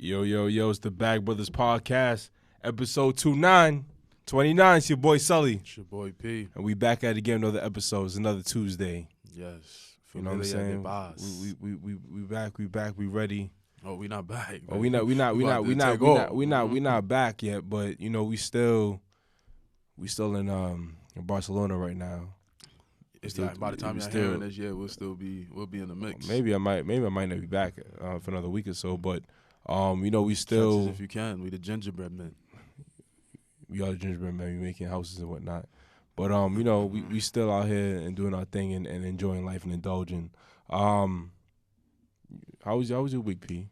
Yo, it's the Bag Brothers Podcast, episode 29. It's your boy Sully. It's your boy P. And we back at it again, another episode. It's another Tuesday. Yes. You know what I'm saying? We back, we ready. Oh, we not back. Oh, we not back yet, but you know, we still in Barcelona right now. By the time you're hearing this, we'll be in the mix. Maybe I might not be back for another week or so, but you know, we still. Chances if you can, we the gingerbread men. We are the gingerbread men. We making houses and whatnot, but you know, we still out here and doing our thing and enjoying life and indulging. How was your week, P?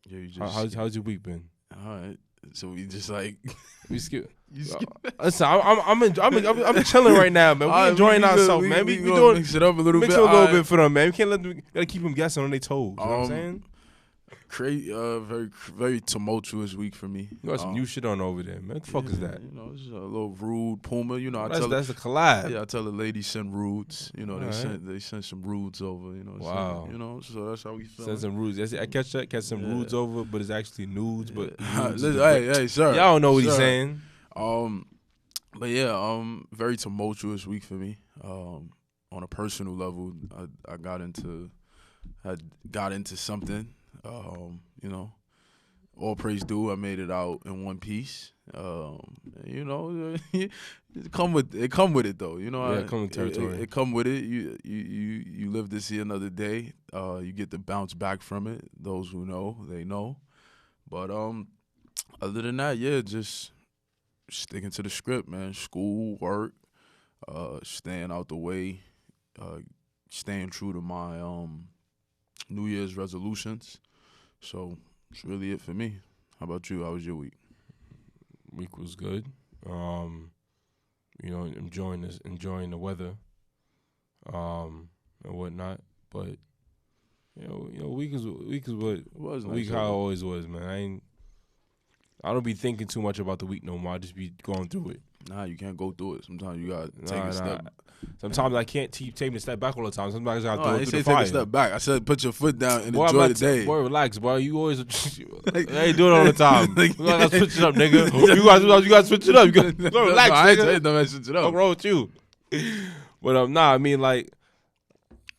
Yeah, how's your week been? All right. So we just like we skip. Listen, I'm chilling right now, man. We enjoying ourselves, man. We doing mix it up a little bit. Mix it a little bit for them, man. We can't let them. Gotta keep them guessing on their toes. You know what I'm saying? Very tumultuous week for me. You got some new shit on over there, man. What the fuck is that? You know, it's a little rude Puma. You know, that's a collab. Yeah, I tell the ladies send rudes. You know, they sent some rudes over. You know, wow. So, you know, so that's how we feel. Send some rudes. I catch some rudes over, but it's actually nudes. But listen, hey, sir. Y'all don't know what he's saying. But yeah, very tumultuous week for me. On a personal level, I got into something. You know, all praise due. I made it out in one piece. You know, it come with it though. You know, it come with territory. It come with it. You live to see another day. You get to bounce back from it. Those who know, they know. But other than that, yeah, just sticking to the script, man. School, work, staying out the way, staying true to my New Year's resolutions. So that's really it for me. How about you? How was your week? Week was good. You know, enjoying the weather, and whatnot. But you know, week is what it was. Nice week how it always was, man. I don't be thinking too much about the week no more. I just be going through it. Nah, you can't go through it. Sometimes you gotta take a step. Sometimes I can't keep taking a step back all the time. Sometimes I gotta throw it through the fire. fire. Take a step back. I said put your foot down and enjoy the day. Boy, relax, boy. You always I ain't doing it all the time. You gotta switch it up, nigga. You gotta switch it up. You gotta relax, nigga. I ain't switch it up. What's wrong with you? But nah, I mean, like,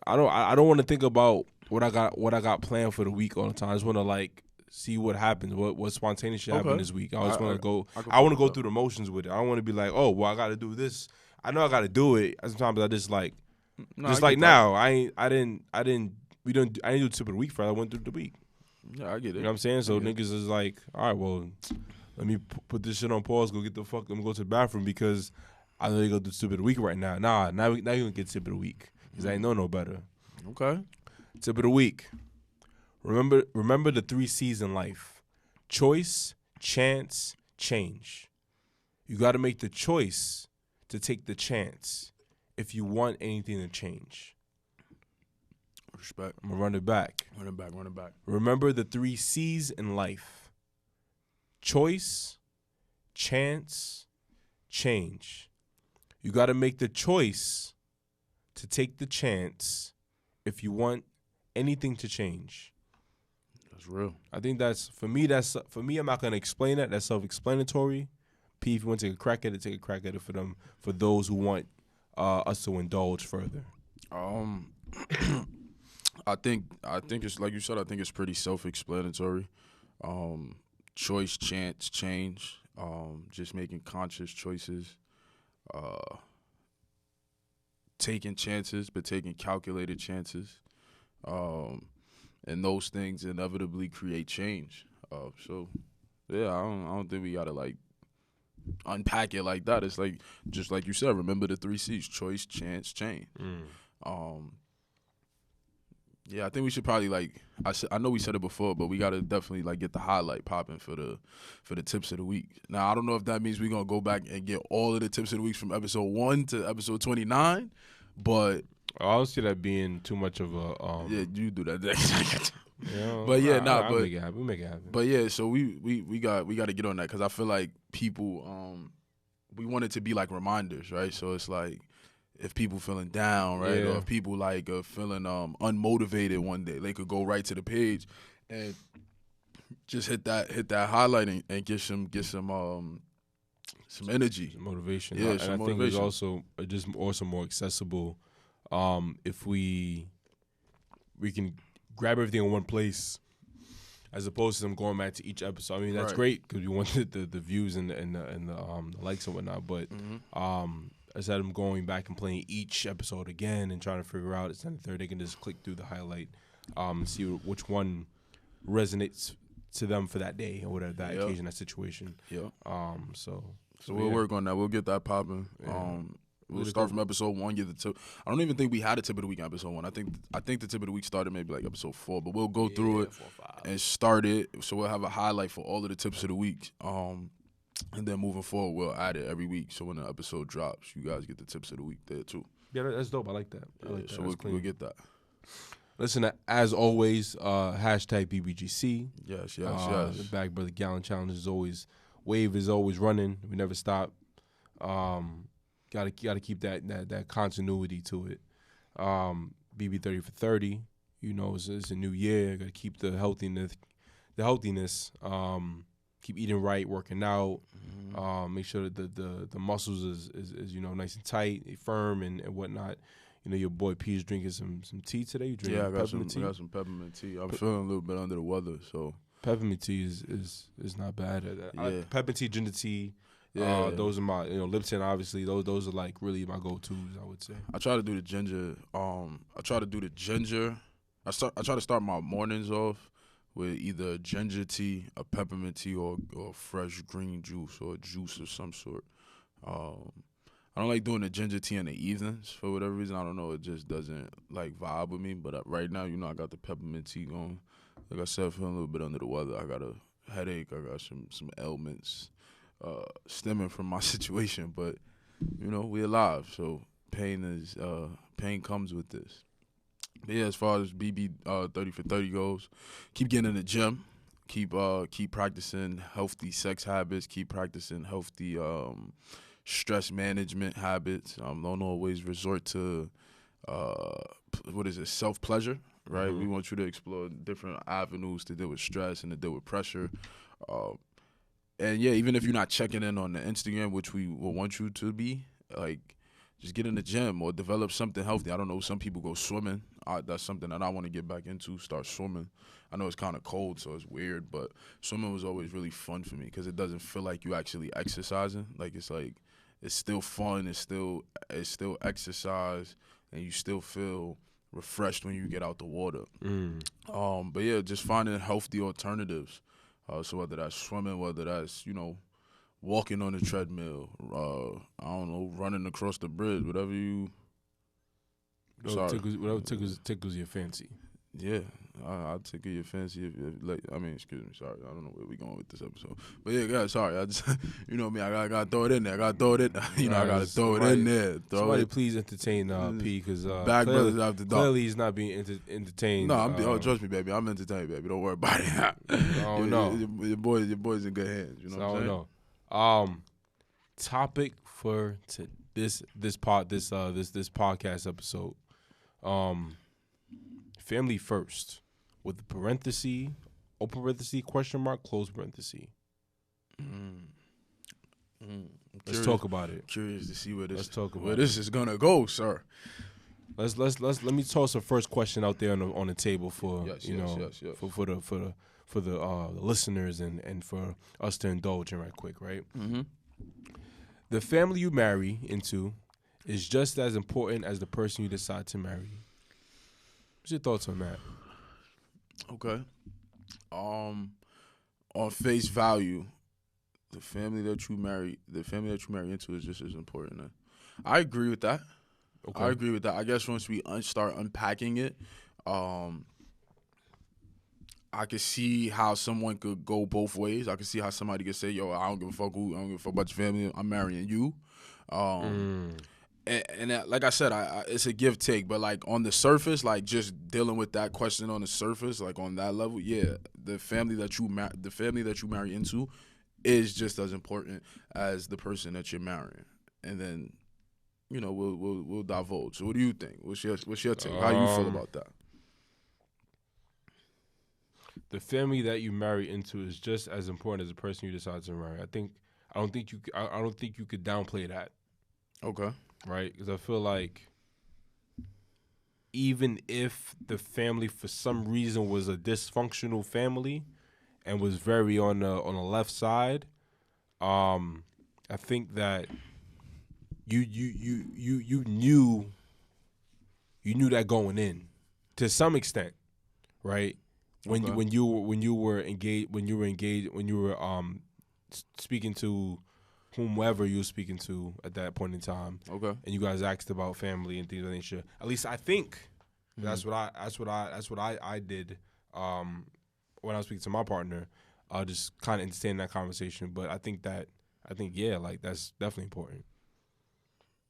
I don't want to think about what I got planned for the week all the time. I just want to like see what happens, what spontaneous shit happened this week. I just want to go. I want to go through the motions with it. I don't want to be like, oh, well, I got to do this. I know I got to do it. Sometimes I just like, now. I didn't do the tip of the week for. I went through the week. Yeah, I get it. You know what I'm saying? So niggas is like, all right, well, let me put this shit on pause. Go get the fuck. Let me go to the bathroom because I know you go do the tip of the week right now. Now you gonna get tip of the week because I ain't know no better. Okay. Tip of the week. Remember the 3 C's in life: choice, chance, change. You got to make the choice to take the chance if you want anything to change. Respect. I'm gonna run it back. Run it back. Remember the 3 C's in life: choice, chance, change. You got to make the choice to take the chance if you want anything to change. That's real. I think for me. I'm not gonna explain that. That's self-explanatory. P, if you want to take a crack at it, take a crack at it for those who want us to indulge further. I think it's like you said. I think it's pretty self-explanatory. Choice, chance, change. Just making conscious choices. Taking chances, but taking calculated chances. And those things inevitably create change. So, yeah, I don't think we gotta like unpack it like that. It's like just like you said. Remember the 3 C's: choice, chance, change. Yeah, I think we should probably like I know we said it before, but we gotta definitely like get the highlight popping for the tips of the week. Now I don't know if that means we're gonna go back and get all of the tips of the week from episode 1 to episode 29, but I don't see that being too much of a. Yeah, you do that. But yeah, but we make it happen. But yeah, so we got to get on that because I feel like people we want it to be like reminders, right? So it's like if people feeling down, right, or if people like feeling unmotivated one day, they could go right to the page and just hit that highlighting and get some energy, some motivation. Yeah, and some I motivation. think it's also just also more accessible if we can grab everything in one place, as opposed to them going back to each episode. I mean, that's Right. great because we want the views and the likes and whatnot. But instead of them going back and playing each episode again and trying to figure out it's 10 to 30, they can just click through the highlight, and see which one resonates to them for that day or whatever that occasion, that situation. Yeah. So we'll work on that. We'll get that popping. Yeah. We'll start from episode 1. Get the tip. I don't even think we had a tip of the week on episode 1. I think the tip of the week started maybe like episode 4, but we'll go through it 4 or 5. and start it. So we'll have a highlight for all of the tips of the week. And then moving forward, we'll add it every week. So when the episode drops, you guys get the tips of the week there too. Yeah, that's dope. I like that. So we'll get that. Listen, as always, hashtag BBGC. Yes. The Bag Brother Gallon Challenge is always, wave is always running. We never stop. Gotta keep that continuity to it. BB 30 for 30. You know, it's a new year. Gotta keep the healthiness. Keep eating right, working out. Make sure that the muscles is nice and tight, firm and whatnot. You know, your boy P is drinking some tea today. You drinking peppermint tea? I got some peppermint tea. I'm feeling a little bit under the weather, so peppermint tea is not bad. Peppermint tea, ginger tea. Yeah. Those are my, Lipton, obviously. Those are like really my go-tos, I would say. I try to do the ginger. I try to start my mornings off with either ginger tea, a peppermint tea, or fresh green juice or a juice of some sort. I don't like doing the ginger tea in the evenings for whatever reason. I don't know. It just doesn't like vibe with me. But right now, I got the peppermint tea going. Like I said, feeling a little bit under the weather. I got a headache. I got some ailments stemming from my situation. But we alive. So pain comes with this. But yeah, as far as BB 30 for 30 goes, keep getting in the gym. Keep practicing healthy sex habits. Keep practicing healthy stress management habits. Don't always resort to self-pleasure, right? Mm-hmm. We want you to explore different avenues to deal with stress and to deal with pressure. And yeah, even if you're not checking in on the Instagram, which we will want you to be, like, just get in the gym or develop something healthy. I don't know, some people go swimming. That's something that I want to get back into, start swimming. I know it's kind of cold, so it's weird, but swimming was always really fun for me because it doesn't feel like you actually exercising. It's still fun, it's still exercise, and you still feel refreshed when you get out the water. But yeah, just finding healthy alternatives. So whether that's swimming, whether that's, walking on the treadmill, I don't know, running across the bridge, whatever you. Whatever tickles your fancy. Yeah, I'll tickle your fancy. Excuse me, sorry, I don't know where we going with this episode, but yeah, guys, sorry, I just, me, I gotta throw it in there. I gotta throw it in there. Somebody please entertain P, because Bag Brothers After Dark. Clearly he's not being entertained. No, trust me, baby, I'm entertained, baby. Don't worry about it. Oh no, your boy's in good hands. You know what I'm saying? Topic for this podcast episode. Family first, with the parenthesis, open parenthesis, question mark, close parenthesis. Let's talk about it. Curious to see where this this is gonna go, sir. Let me toss the first question out there on the table for for the listeners and for us to indulge in right quick, right? Mm-hmm. The family you marry into is just as important as the person you decide to marry. What's your thoughts on that? Okay. On face value, the family that you marry into is just as important. I agree with that. Okay. I agree with that. I guess once we start unpacking it, I could see how someone could go both ways. I could see how somebody could say, "Yo, I don't give a fuck about your family. I'm marrying you." And that, like I said, it's a give take, but like on the surface, like just dealing with that question on the surface, like on that level, yeah, the family that you marry into is just as important as the person that you're marrying. And then, we'll divulge. So what do you think? What's your take? How you feel about that? the family that you marry into is just as important as the person you decide to marry. I don't think you could downplay that. Okay. Right? Because I feel like even if the family for some reason was a dysfunctional family and was very on the left side, I think that you knew that going in to some extent, right? When you were engaged, when you were speaking to whomever you were speaking to at that point in time, okay, and you guys asked about family and things of that nature. At least I think that's what I did when I was speaking to my partner. Just kind of entertain that conversation. But I think like that's definitely important.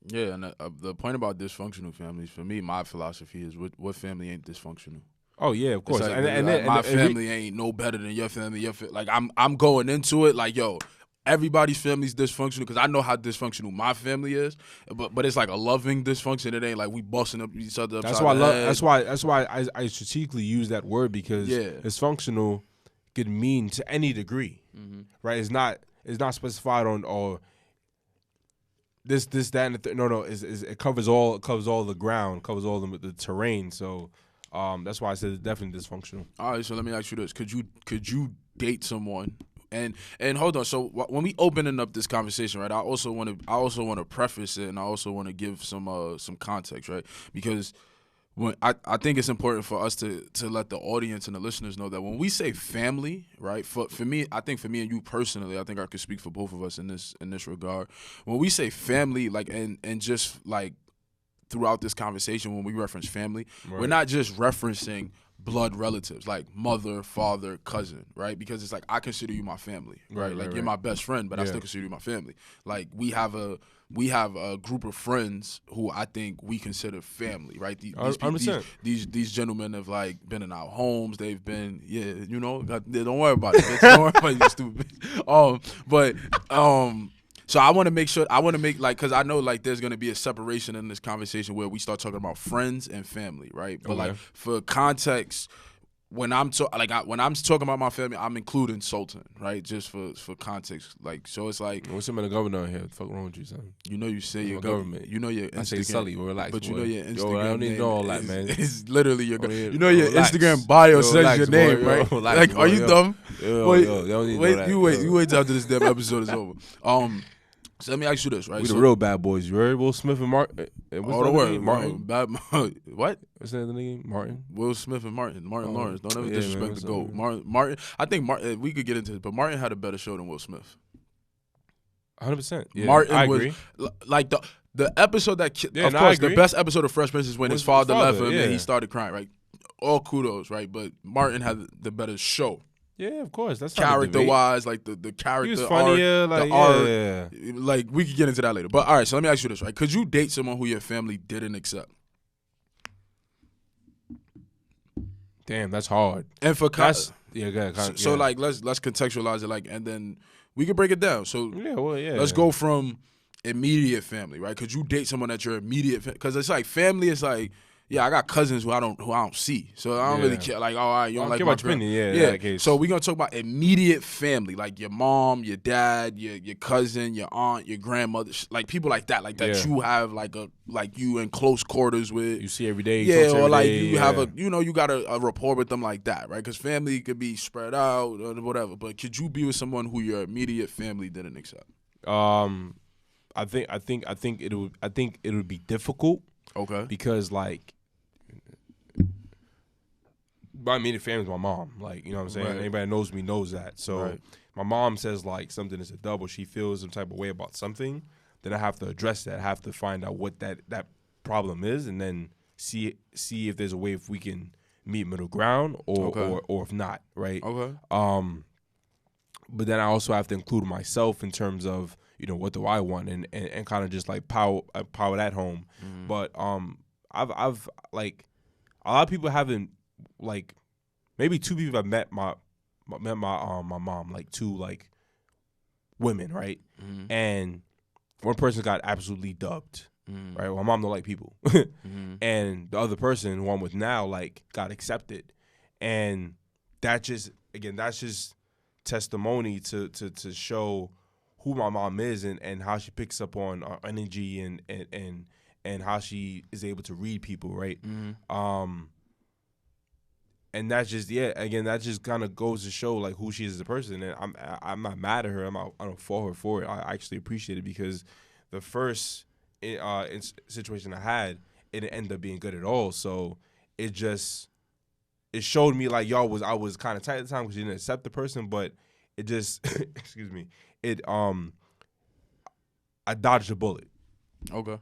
Yeah, and the point about dysfunctional families, for me, my philosophy is what family ain't dysfunctional. Oh yeah, of course. Like, and my family ain't no better than your family. Like I'm going into it like, yo, everybody's family's dysfunctional because I know how dysfunctional my family is, but it's like a loving dysfunction. It ain't like we busting up each other upside the head. That's why I strategically use that word because dysfunctional could mean to any degree, right? It's not specified on or this that and the no it covers all the ground, covers all the terrain. So that's why I said it's definitely dysfunctional. All right, so let me ask you this: Could you date someone? And hold on. So when we opening up this conversation, right? I also want to preface it, and I also want to give some context, right? Because when I think it's important for us to let the audience and the listeners know that when we say family, right? For me, I think for me and you personally, I think I could speak for both of us in this regard. When we say family, like and just like throughout this conversation, when we reference family, we're not just referencing blood relatives like mother, father, cousin, right? Because it's like I consider you my family, right? You're my best friend, but I still consider you my family. Like we have a group of friends who I think we consider family, right? These gentlemen have like been in our homes. They've been don't worry about it. Don't worry about it, you stupid. So I want to make like, because I know like there's going to be a separation in this conversation where we start talking about friends and family, right? But like for context, when I'm talking about my family, I'm including Sultan, right? Just for context, like, so it's like, what's the governor here? What the fuck wrong with you, son? You know, you say your government. You know your Instagram. I say Sully, relax. But you know your Instagram. Yo, I don't need to know all that, man. It's literally your. You know your Instagram bio says your name, right? Like, are you dumb? Wait, you wait till after this damn episode is over. So let me ask you this, right? We the real bad boys. You heard Will Smith and Martin? Martin. What? What's that name? Martin? Will Smith and Martin Lawrence. Don't ever disrespect the GOAT. Martin. I think Martin. We could get into this, but Martin had a better show than Will Smith. 100%. Yeah, Martin I agree. Was like the episode that of course the best episode of Fresh Prince is when his father left him and he started crying. Right? All kudos, right? But Martin had the better show. Yeah, of course. That's character-wise, like the character, he was funnier, art, like we could get into that later. But all right, so let me ask you this, right? Could you date someone who your family didn't accept? Damn, that's hard. And for go ahead. So like let's contextualize it, like, and then we can break it down. So let's go from immediate family, right? Could you date someone that your immediate? Because it's like family is like. Yeah, I got cousins who I don't see, so I don't really care. Like, all right, you don't like my opinion. Yeah. So we're gonna talk about immediate family, like your mom, your dad, your cousin, your aunt, your grandmother, like people like that, you have like you in close quarters with. You see every day. Yeah, or like you have you got a rapport with them like that, right? Because family could be spread out or whatever. But could you be with someone who your immediate family didn't accept? I think it would be difficult. Okay. Because like. My immediate family is my mom. Like, you know what I'm saying? Right. Anybody that knows me knows that. So my mom says like something is a double. She feels some type of way about something. Then I have to address that. I have to find out what that problem is, and then see if there's a way if we can meet middle ground or if not, right? Okay. But then I also have to include myself in terms of, you know, what do I want and kind of just like power that home. Mm. But I've like a lot of people haven't. Like maybe two people have met my mom, like two like women, right? Mm-hmm. And one person got absolutely dubbed, right? Well, my mom don't like people, and the other person who I'm with now like got accepted, and that's just testimony to show who my mom is and how she picks up on our energy and how she is able to read people, right? And that's just that just kind of goes to show like who she is as a person. And I'm not mad at her. I don't fault her for it. I actually appreciate it because the first situation I had, it didn't end up being good at all. So it showed me like I was kind of tight at the time because she didn't accept the person, but it just excuse me, I dodged a bullet. Okay,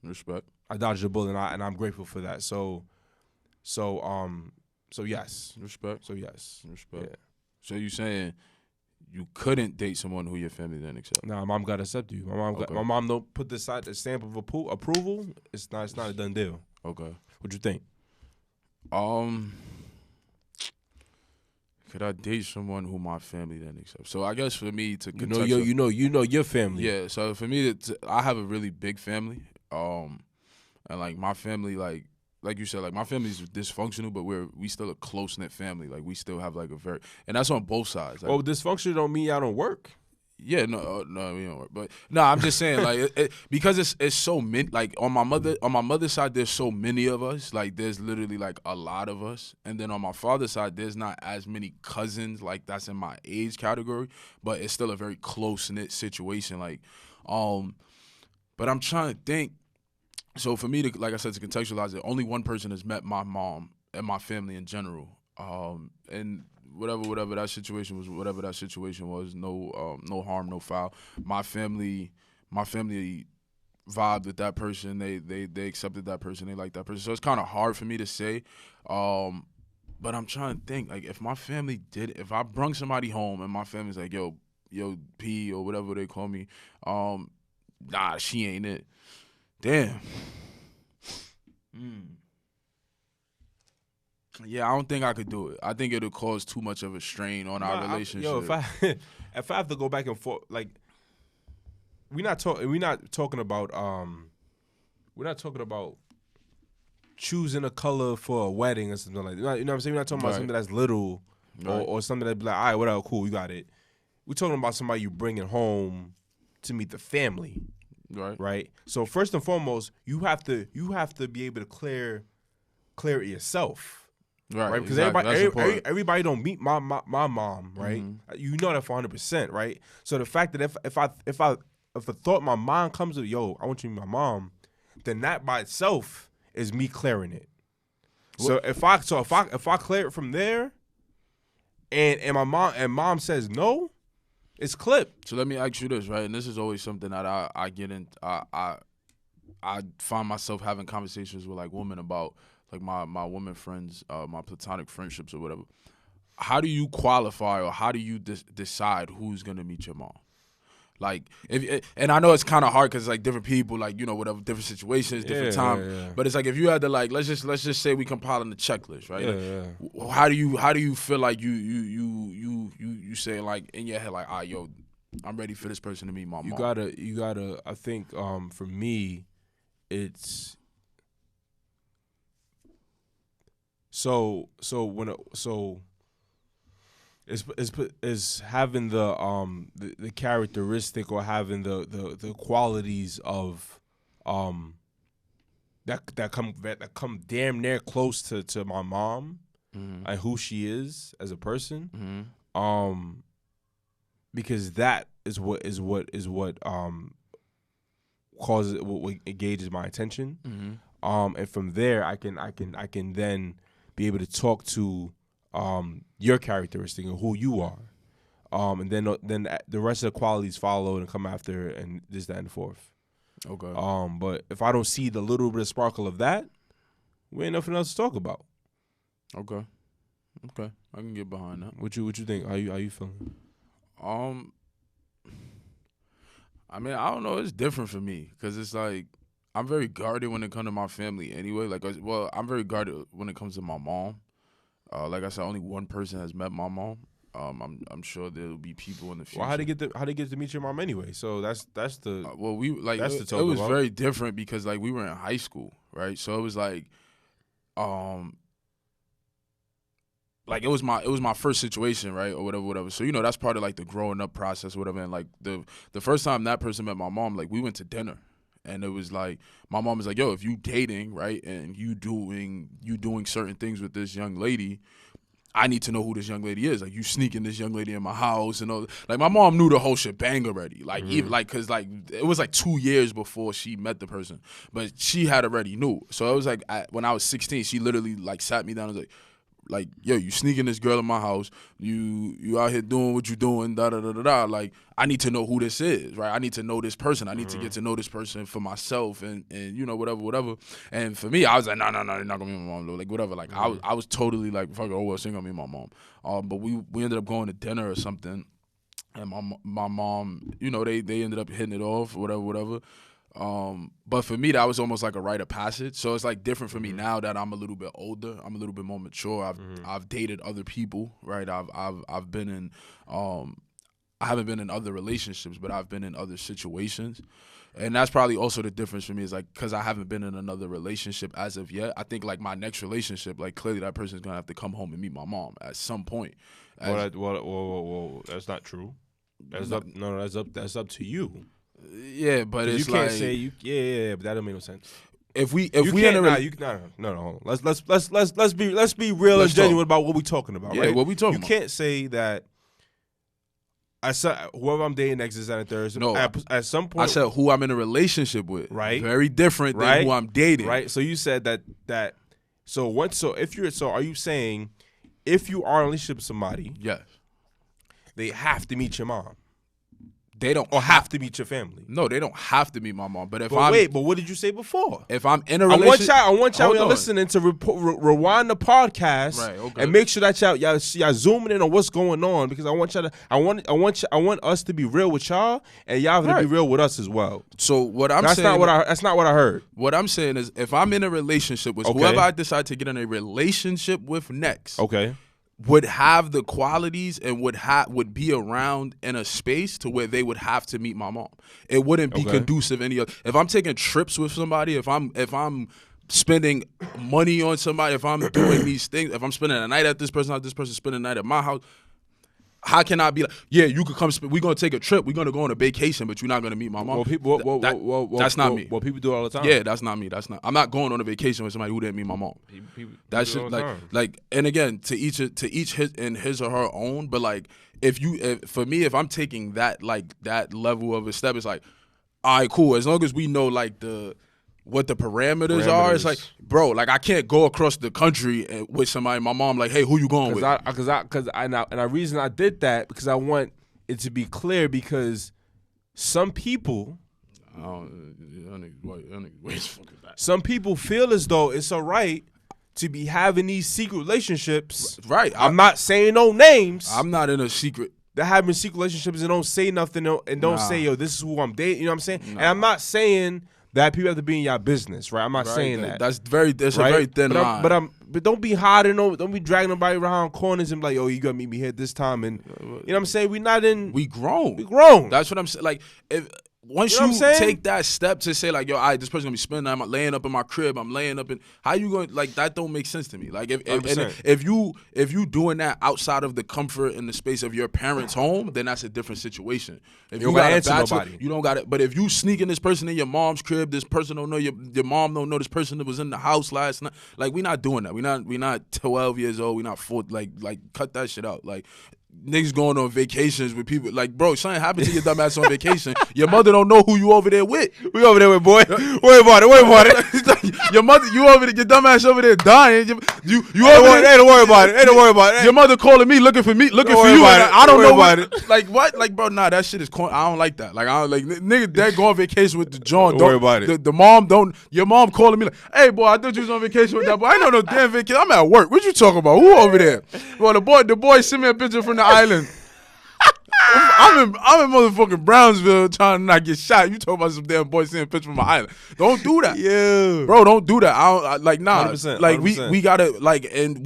respect. I dodged a bullet, and I'm grateful for that. So yes, respect. So yes, respect. Yeah. So you saying you couldn't date someone who your family didn't accept? Nah, mom got to accept you. My mom don't put the stamp of approval. It's not a done deal. Okay. What you think? Could I date someone who my family didn't accept? So I guess for me to you know your family. Yeah. So for me I have a really big family. And like my family, like you said, like my family's dysfunctional, but we still a close knit family. Like we still have like and that's on both sides. Like, well, dysfunction don't mean y'all don't work. Yeah, no, we don't work. But no, I'm just saying, like, because it's so many. Like on my mother's side, there's so many of us. Like, there's literally like a lot of us. And then on my father's side, there's not as many cousins. Like that's in my age category, but it's still a very close knit situation. Like, but I'm trying to think. So for me, like I said, to contextualize it, only one person has met my mom and my family in general. And whatever that situation was, no harm, no foul. My family vibed with that person. They accepted that person. They liked that person. So it's kind of hard for me to say. But I'm trying to think, like, if I brung somebody home and my family's like, yo, P or whatever they call me, nah, she ain't it. Damn. Yeah, I don't think I could do it. I think it'll cause too much of a strain on our relationship. If I have to go back and forth, like we're not talking about choosing a color for a wedding or something like that. You know what I'm saying? We're not talking about something that's little or something that'd be like, all right, whatever, cool, you got it. We're talking about somebody you bringing home to meet the family. Right. So first and foremost, you have to be able to clear it yourself. Right. Because everybody don't meet my mom, right? Mm-hmm. You know that for 100%, right? So the fact that if I thought my mom comes to, yo, I want you to meet my mom, then that by itself is me clearing it. So if I clear it from there, and my mom says no, it's clipped. So let me ask you this, right? And this is always something that I get in. I find myself having conversations with like women about, like my women friends, my platonic friendships or whatever. How do you qualify or how do you decide who's gonna meet your mom? Like, and I know it's kind of hard because like different people, like, you know, whatever, different situations, different time. Yeah. But it's like if you had to, like, let's just say we compiling the checklist, right? Like, how do you feel like you say, like, in your head, like, ah, yo, I'm ready for this person to meet my mom. You gotta. I think for me, it's Is having the characteristic or having the qualities of that come damn near close to my mom, mm-hmm. and who she is as a person, mm-hmm. Because that is what causes what engages my attention, mm-hmm. And from there I can then be able to talk to your characteristic and who you are, and then the rest of the qualities follow and come after, and this, that, and fourth. Okay. But if I don't see the little bit of sparkle of that, we ain't nothing else to talk about. Okay. I can get behind that. What you think? How you feeling? I mean, I don't know. It's different for me because it's like I'm very guarded when it comes to my family anyway. Like, well, I'm very guarded when it comes to my mom. Like I said, only one person has met my mom. I'm sure there'll be people in the future. Well, how they get to meet your mom anyway? So that's the well, we like that's it was about. Very different because like we were in high school, right? So it was like like it was my first situation, right, or whatever. So that's part of like the growing up process, or whatever. And like the first time that person met my mom, like we went to dinner, and it was like my mom was like, "Yo, if you dating, right, and you doing certain things with this young lady, I need to know who this young lady is. Like, you sneaking this young lady in my house and all. Like, my mom knew the whole shebang already. Like, even like, cause like it was like 2 years before she met the person, but she had already knew. So it was like when I was 16, she literally like sat me down and was like, yo, you sneaking this girl in my house. You out here doing what you doing. Da da da da da. Like, I need to know who this is, right? I need to know this person. I need to get to know this person for myself, and whatever. And for me, I was like, no, you're not gonna be my mom, though. Like, whatever. Like, I was totally like, fuck it, oh well, she ain't gonna be my mom. But we ended up going to dinner or something, and my mom, they ended up hitting it off, whatever. But for me, that was almost like a rite of passage. So it's like different for me now that I'm a little bit older. I'm a little bit more mature. I've dated other people, right? I've been in I haven't been in other relationships, but I've been in other situations. And that's probably also the difference for me, is like, because I haven't been in another relationship as of yet. I think like my next relationship, like clearly that person's gonna have to come home and meet my mom at some point. Well, that's not true. That's up to you. Yeah, but it's you can't say you. Yeah, but that don't make no sense. If we no, hold on. Let's be real and genuine about what we're talking about. Yeah, right? What we talking about? You can't say that. I said whoever I'm dating next is at a Thursday. No, at some point I said who I'm in a relationship with. Right, very different than who I'm dating. Right. So you said that. So are you saying if you are in a relationship with somebody, yes, they have to meet your mom? They don't have to meet your family. No, they don't have to meet my mom. But but what did you say before? If I'm in a relationship, I want y'all listening to rewind the podcast, right, okay, and make sure that y'all zooming in on what's going on, because I want us to be real with y'all, and y'all to be real with us as well. So that's not what I heard. What I'm saying is, if I'm in a relationship with whoever I decide to get in a relationship with next, okay, would have the qualities and would be around in a space to where they would have to meet my mom. It wouldn't be conducive any other. If I'm taking trips with somebody, if I'm spending money on somebody, if I'm doing these things, if I'm spending a night at this person spending a night at my house, how can I be like, yeah, you could come, we're going to take a trip, we're going to go on a vacation, but you're not going to meet my mom? That's not me. Well, people do it all the time. Yeah, that's not me. I'm not going on a vacation with somebody who didn't meet my mom. That shit, like, and again, to each his or her own, but like, for me, if I'm taking that level of a step, it's like, all right, cool, as long as we know like what the parameters are, it's like, bro, like I can't go across the country with somebody. My mom, like, hey, who you going with? The reason I did that, because I want it to be clear, because some people, some people feel as though it's all right to be having these secret relationships. Right. I'm not saying no names. I'm not in a secret. They're having secret relationships and don't say nothing and don't say, yo, this is who I'm dating. You know what I'm saying? And I'm not saying that people have to be in your business, right? I'm not saying that. That's a very thin line. But don't be hiding, don't be dragging nobody around corners and be like, oh, you gotta meet me here this time, and you know what I'm saying? We grown. That's what I'm saying. Like, once you take that step to say like, yo, all right, this person's gonna be spending the night, I'm laying up in my crib, I'm laying up in, how you going, like, that don't make sense to me. Like, if you doing that outside of the comfort and the space of your parents' home, then that's a different situation. If you got a bachelor, you don't got it. But if you sneaking this person in your mom's crib, this person don't know your mom don't know this person that was in the house last night. Like, we not doing that. We not 12 years old. We not 4. Like cut that shit out. Like, niggas going on vacations with people. Like, bro, something happened to your dumb ass on vacation. Your mother don't know who you over there with. We over there with, boy. Worry about it. Your mother, you over there, your dumb ass over there dying. You over there. Don't worry about it. Your mother calling me, looking for you. I don't know about it. Like, what? Like, bro, nah, that shit is corny. I don't like that. Like, I don't like nigga that go on vacation with the John. Don't worry about it. The mom don't. Your mom calling me like, hey, boy, I thought you was on vacation with that boy. I ain't no damn vacation. I'm at work. What you talking about? Who over there? Well, the boy sent me a picture from the island. I'm in motherfucking Brownsville trying to not get shot. You talking about some damn boy seeing a picture from my island. Don't do that. Yeah. Bro, don't do that. Nah. 100%, like 100%. we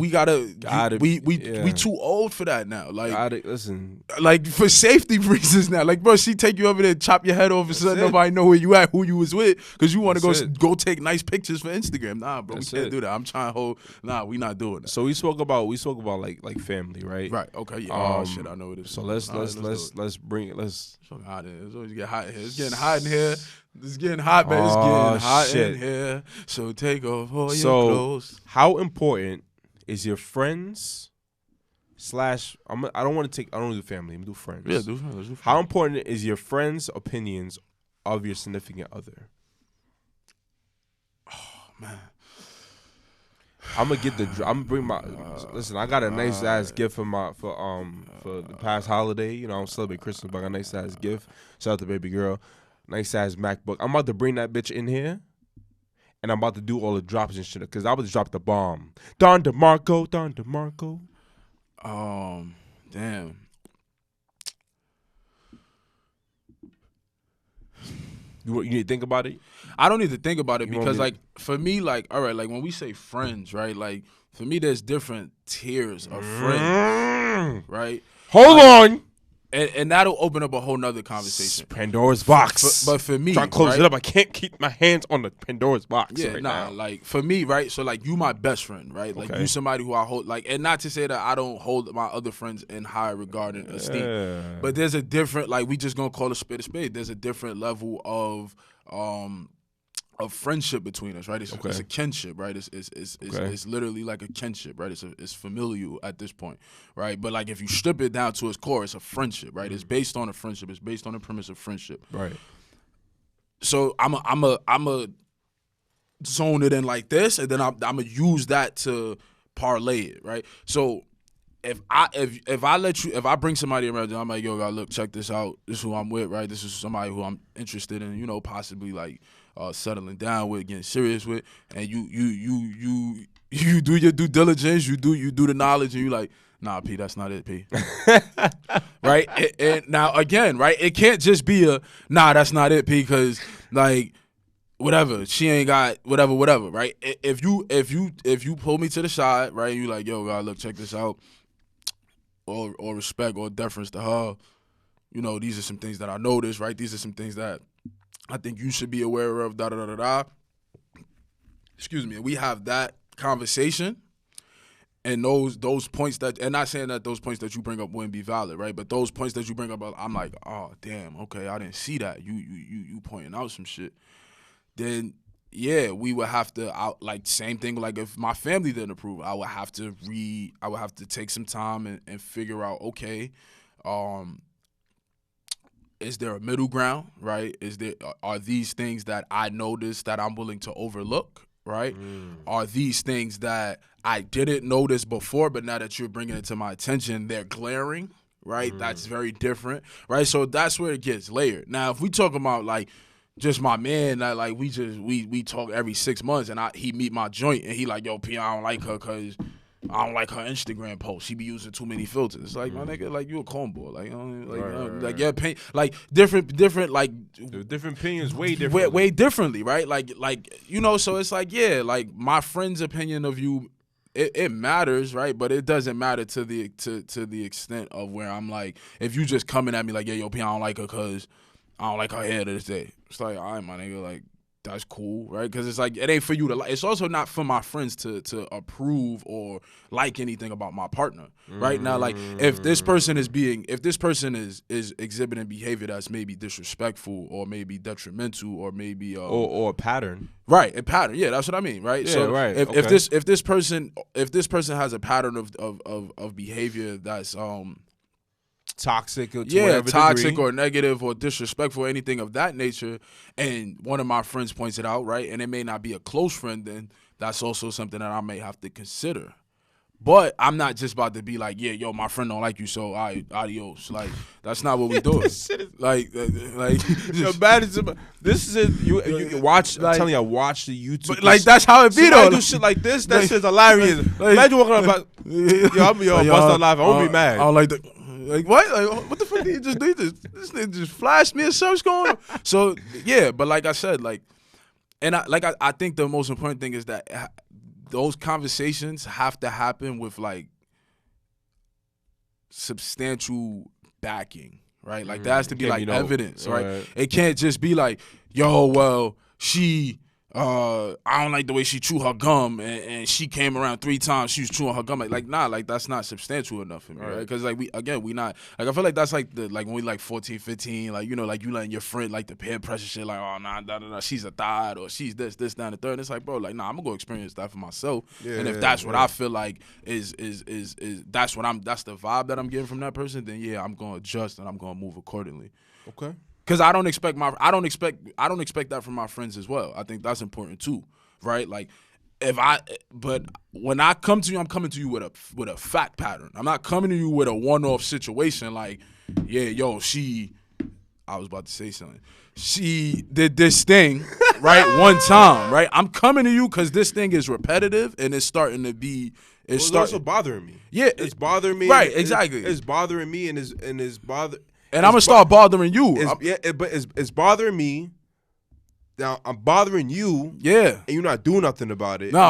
gotta we yeah. too old for that now. Like listen. Like for safety reasons now. Like, bro, she take you over there and chop your head off and sudden nobody know where you at, who you was with, because you want to go take nice pictures for Instagram. Nah, bro, we can't do that. I'm trying to hold. Nah, we not doing that. So we spoke about like family, right? Right. Okay. Yeah. Shit, I know it is. So let's bring it. It's hot in here. It's always get hot in here. It's getting hot in here. It's getting hot, but it's getting hot in here. So take off all your clothes. How important is your friends / I don't do family. I'm gonna do friends. Yeah, do friends. How important is your friends' opinions of your significant other? Oh man. I'm gonna bring my. Listen, I got a nice ass gift for the past holiday. You know, I'm celebrating Christmas, but I got a nice ass gift. Shout out to baby girl, nice ass MacBook. I'm about to bring that bitch in here, and I'm about to do all the drops and shit because I was drop the bomb. Don DeMarco. Damn. You need to think about it? I don't need to think about it because, like, for me, like, all right, like, when we say friends, right, like, for me, there's different tiers of friends, right? Hold on. And that'll open up a whole nother conversation. Pandora's box. But for me, trying to close it up. I can't keep my hands on the Pandora's box now. Like, for me, right, so, like, you my best friend, right? Like, you somebody who I hold, like, and not to say that I don't hold my other friends in high regard and esteem. But there's a different, like, we just gonna call a spade a spade. There's a different level of friendship between us, right? It's a kinship, right? It's literally like a kinship, right? It's familial at this point, right? But like if you strip it down to its core, it's a friendship, right? It's based on a friendship. It's based on the premise of friendship, right? So I'm a zone it in like this, and then I'm gonna use that to parlay it, right? So if I bring somebody around, I'm like, yo, look, check this out. This is who I'm with, right? This is somebody who I'm interested in, you know, possibly like settling down with, getting serious with, and you do your due diligence, you do the knowledge, and you like, nah, P, that's not it, P. Right? And now again, right? It can't just be a nah, that's not it, P, because like whatever, she ain't got whatever, right? If you pull me to the side, right, and you like, yo, God, look, check this out. Or respect or deference to her, you know, these are some things that I noticed, right? These are some things that I think you should be aware of, da-da-da-da-da. Excuse me. And we have that conversation, and those points that, and not saying that those points that you bring up wouldn't be valid, right? But those points that you bring up, I'm like, oh, damn, okay, I didn't see that. You pointing out some shit. Then, yeah, we would have to, like, same thing, like, if my family didn't approve, I would have to take some time and figure out, okay, is there a middle ground, right? Are these things that I noticed that I'm willing to overlook, right? Are these things that I didn't notice before, but now that you're bringing it to my attention, they're glaring, right? That's very different, right? So that's where it gets layered. Now, if we talk about, like, just my man, that like we talk every 6 months, and he meet my joint, and he like, yo, P, I don't like her because I don't like her Instagram post. She be using too many filters. It's like, my nigga, like, you a cornball, like your opinion, like different, like the different opinions, way different, way differently, right? Like you know, so it's like, yeah, like my friend's opinion of you, it matters, right? But it doesn't matter to the extent of where I'm like, if you just coming at me like, yeah, yo, P, I don't like her because I don't like her hair to this day. It's like, all right, my nigga, like, that's cool, right? Because it's like, it ain't for you to like. It's also not for my friends to approve or like anything about my partner, right? Now, like, if this person is exhibiting behavior that's maybe disrespectful or maybe detrimental or maybe or a pattern, right? A pattern, yeah, that's what I mean, right? Yeah, so right. If this person has a pattern of behavior that's toxic or toxic degree, or negative or disrespectful or anything of that nature, and one of my friends points it out, right, and it may not be a close friend, then that's also something that I may have to consider. But I'm not just about to be like, yeah, yo, my friend don't like you, so adios. Like, that's not what we do. like yo, bad as this is it. You can watch. Like, I'm telling you, I watch the YouTube. But like, that's how it be though. Do shit like this. That shit's hilarious. Imagine walking about. Yo, I'm bust out live. I won't be mad. I don't like that. Like what? Like what the fuck did you just do? This nigga just flashed me or something's going on. So yeah, but like I said, like, and I think the most important thing is that those conversations have to happen with like substantial backing, right? Like there has to be like evidence, right? It can't just be like, yo, well, she. I don't like the way she chew her gum, and she came around 3 times. She was chewing her gum, like nah, like that's not substantial enough for me, right? Because like we not like I feel like that's like the like when we like 14, 15, like you know, like you letting your friend like the peer pressure shit, like oh nah, she's a thought or she's this, that, and the third. And it's like bro, like nah, I'm gonna go experience that for myself, and if that's what I feel like is that's the vibe that I'm getting from that person, then yeah, I'm gonna adjust and I'm gonna move accordingly. Okay. Because I don't expect that from my friends as well. I think that's important too, right? Like, but when I come to you, I'm coming to you with a fact pattern. I'm not coming to you with a one-off situation. Like, yeah, yo, I was about to say something. She did this thing, right, one time, right? I'm coming to you because this thing is repetitive and it's starting to be. It's also bothering me. Yeah, it's bothering me. Right, exactly. It's bothering me and it's bother. And I'm gonna start bothering you. But it's bothering me. Now I'm bothering you. Yeah, and you're not doing nothing about it. No,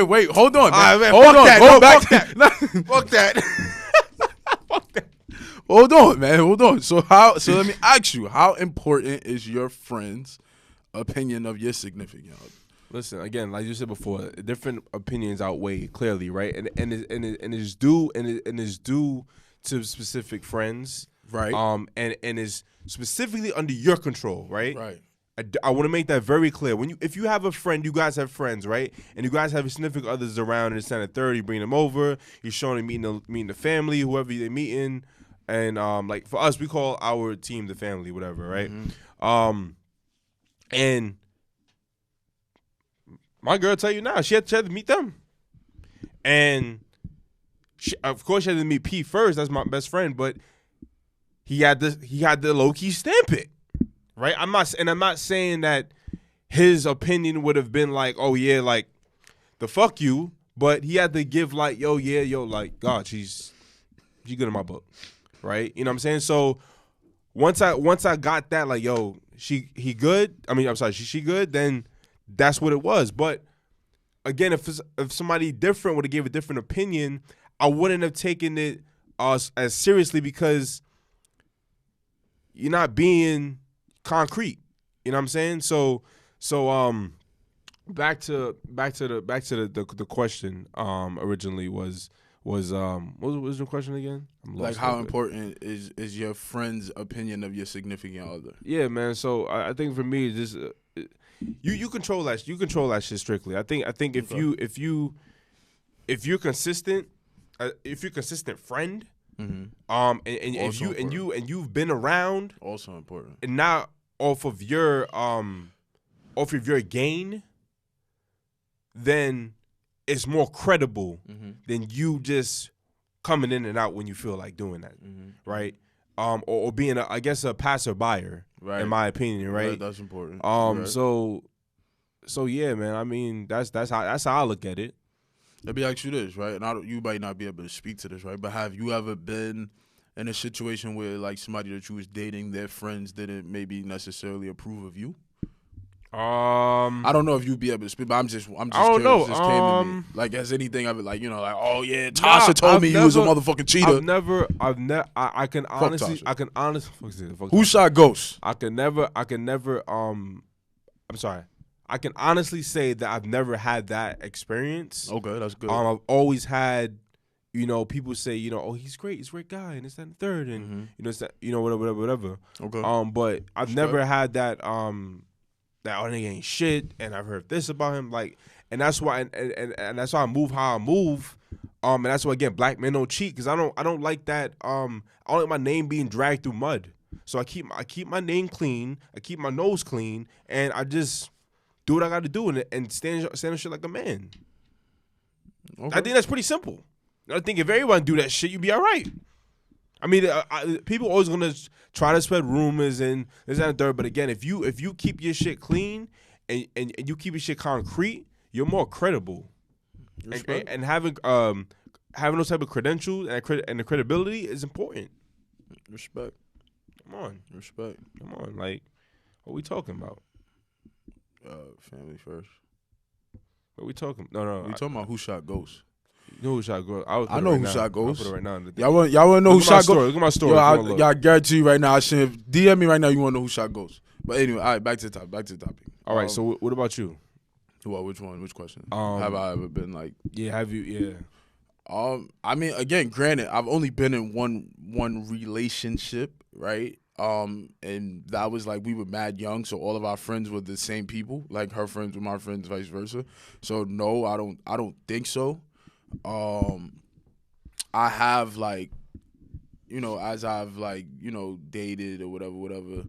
wait, hold on, man. Man, hold on, fuck that. Fuck that. Fuck that. Hold on, man. Hold on. So let me ask you: how important is your friend's opinion of your significant other? Listen, again, like you said before, different opinions outweigh clearly, right? And it's due to specific friends. Right. And is specifically under your control, right? Right. I want to make that very clear. If you have a friend, you guys have friends, right? And you guys have your significant others around, and it's at 30, bring them over. You're showing them meeting the family, whoever they're meeting, and like for us, we call our team the family, whatever, right? Mm-hmm. And my girl tell you now, she had to meet them, and of course she had to meet P first. That's my best friend, but. He had the low key stamp it, right? I'm not saying that his opinion would have been like, oh yeah, like the fuck you, but he had to give like, yo, like God, she's good in my book, right? You know what I'm saying? So once I got that, like, yo, she good. I mean, I'm sorry, she good. Then that's what it was. But again, if somebody different would have gave a different opinion, I wouldn't have taken it as seriously because. You're not being concrete. You know what I'm saying? So back to the question originally was what was the question again? I'm lost. Like how important is your friend's opinion of your significant other? Yeah, man. So I think for me just you control that. You control that shit strictly. I think if you're consistent, if you're a consistent friend. Mm-hmm. And you've been around, also important, and not off of your gain, then it's more credible than you just coming in and out when you feel like doing that, right? Or being I guess a passerby, right? In my opinion, right? Yeah, that's important. Right. So yeah, man. I mean, that's how I look at it. Let me ask you this, right? And you might not be able to speak to this, right? But have you ever been in a situation where, like, somebody that you was dating, their friends didn't maybe necessarily approve of you? I don't know if you'd be able to speak, but I'm just I don't know. Just came to me. Like, has anything ever, like, you know, like, oh yeah, Tasha told me you was a motherfucking cheater. I can honestly. Who shot Ghost? I can never. I'm sorry. I can honestly say that I've never had that experience. Okay, that's good. I've always had, people say, oh, he's great, he's a great guy, and it's that and third, and it's that, whatever. Okay. But I've never had that, that nigga ain't shit, and I've heard this about him, like, and that's why, and that's why I move how I move, and that's why again, black men don't cheat, because I don't like that, I don't like my name being dragged through mud. So I keep my name clean, I keep my nose clean, and I just. Do what I got to do and stand on shit like a man. Okay. I think that's pretty simple. I think if everyone do that shit, you'd be all right. I mean, people always gonna try to spread rumors and this and the third. But again, if you keep your shit clean and you keep your shit concrete, you're more credible. And having those type of credentials and the credibility is important. Respect. Come on. Respect. Come on. Like, what we talking about? Family first. What we talking? No. We talking about who shot Ghost. You know who shot Ghost? I know who shot Ghost. I'll put it right now. Y'all want to know who shot Ghost? Look at my story. I guarantee you right now. I shouldn't DM me right now. You want to know who shot Ghost? But anyway, all right. Back to the topic. All right. So what about you? Well, which one? Which question? Have I ever been like? Yeah. Have you? Yeah. I mean, again, granted, I've only been in one relationship, right? And that was like we were mad young, so all of our friends were the same people. Like her friends were my friends, vice versa. So no, I don't think so. I have like, you know, as I've like, you know, dated or whatever.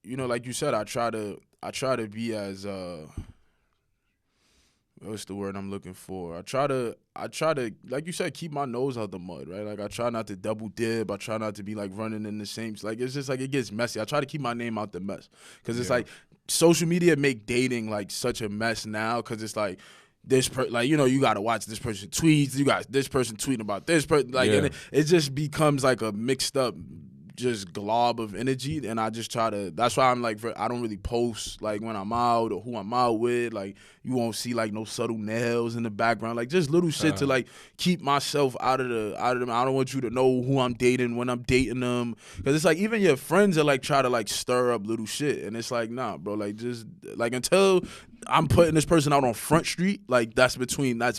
You know, like you said, I try to be as what's the word I'm looking for? I try to, like you said, keep my nose out the mud, right? Like I try not to double dip. I try not to be like running in the same. Like it's just like it gets messy. I try to keep my name out the mess because it's like social media make dating like such a mess now because it's like. Like, you know, you got to watch this person tweets. You got this person tweeting about this person. Like, and it just becomes like a mixed up just glob of energy. And I just try to, that's why I'm like, I don't really post like when I'm out or who I'm out with. Like, you won't see like no subtle nails in the background. Like, just little shit to like keep myself out of them. I don't want you to know who I'm dating when I'm dating them. Because it's like, even your friends are like, try to like stir up little shit. And it's like, nah, bro, like just, like until I'm putting this person out on Front Street, like that's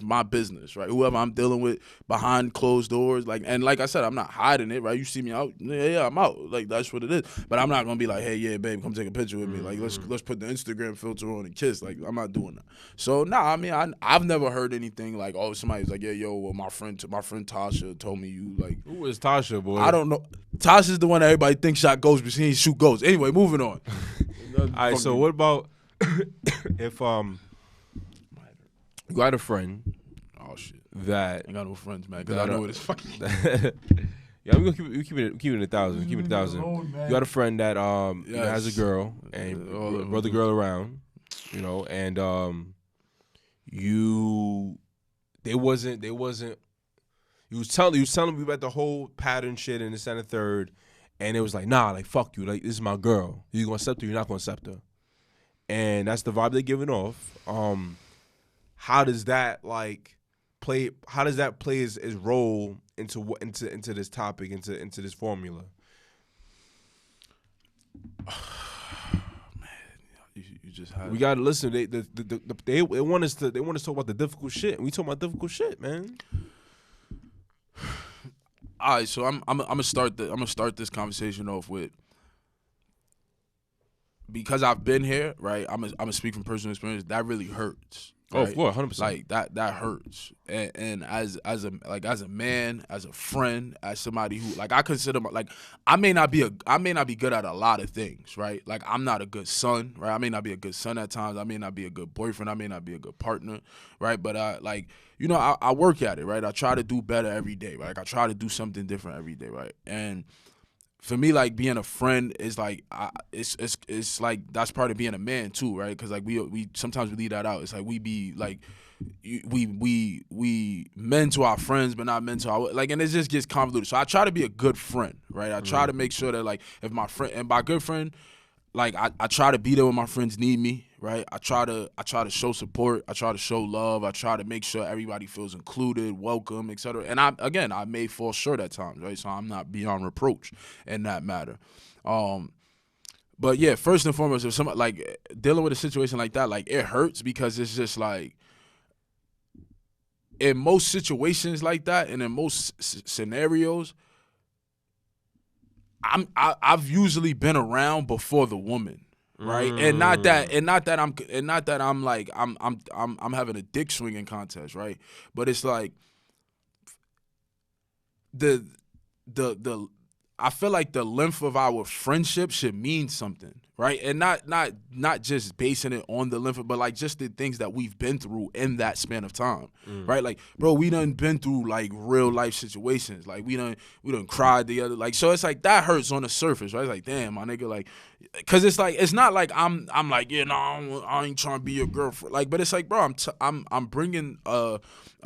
my business, right? Whoever I'm dealing with behind closed doors, like, and like I said, I'm not hiding it, right? You see me out, yeah, I'm out, like that's what it is. But I'm not gonna be like, hey, yeah, babe, come take a picture with me, like let's put the Instagram filter on and kiss, like I'm not doing that. So I mean, I've never heard anything like, oh, somebody's like, yeah, yo, well, my friend Tasha told me you like. Who is Tasha, boy? I don't know. Tasha's the one that everybody thinks shot Ghost, but she ain't shoot Ghost. Anyway, moving on. All right, so what about if you got a friend? Oh shit! That ain't got no friends, man. Because I know what it's fucking. Yeah, we're gonna keep it 1,000. Keep it 1,000. You got a friend that you know, has a girl and brought the girl around, you know, and they wasn't. You was telling me about the whole pattern shit and this and the third, and it was like, nah, like fuck you, like this is my girl. You gonna accept her? You're not gonna accept her. And that's the vibe they're giving off. How does that like play? How does that play his role into this topic, into this formula? Man, you just had. We gotta listen. They want us to talk about the difficult shit, and we talk about difficult shit, man. All right, so I'm gonna start this conversation off with. Because I've been here, right? I'm gonna speak from personal experience. That really hurts. Right? Oh, of course, 100%. Like that hurts. And as a man, as a friend, as somebody who like I consider like I may not be good at a lot of things, right? Like I'm not a good son, right? I may not be a good son at times. I may not be a good boyfriend. I may not be a good partner, right? But I work at it, right? I try to do better every day, right? Like I try to do something different every day, right? And for me, like being a friend is like it's like that's part of being a man too, right? Because like we sometimes we leave that out. It's like we be like we men to our friends, but not men to our like, and it just gets convoluted. So I try to be a good friend, right? I try to make sure that like if my friend and by good friend, like I try to be there when my friends need me, right? I try to show support. I try to show love. I try to make sure everybody feels included, welcome, etc. And I may fall short at times, right? So I'm not beyond reproach in that matter. But yeah, first and foremost, if somebody like dealing with a situation like that, like it hurts because it's just like in most situations like that and in most scenarios, I've usually been around before the woman, right? And not that I'm like I'm having a dick swinging contest, right? But it's like I feel like the length of our friendship should mean something, right? And not just basing it on the length, but like just the things that we've been through in that span of time, right? Like, bro, we done been through like real life situations. Like we done cried together. Like, so it's like that hurts on the surface, right? It's like, damn, my nigga, like, cause it's like it's not like I'm like, yeah, no, I ain't trying to be your girlfriend. Like, but it's like, bro, I'm bringing a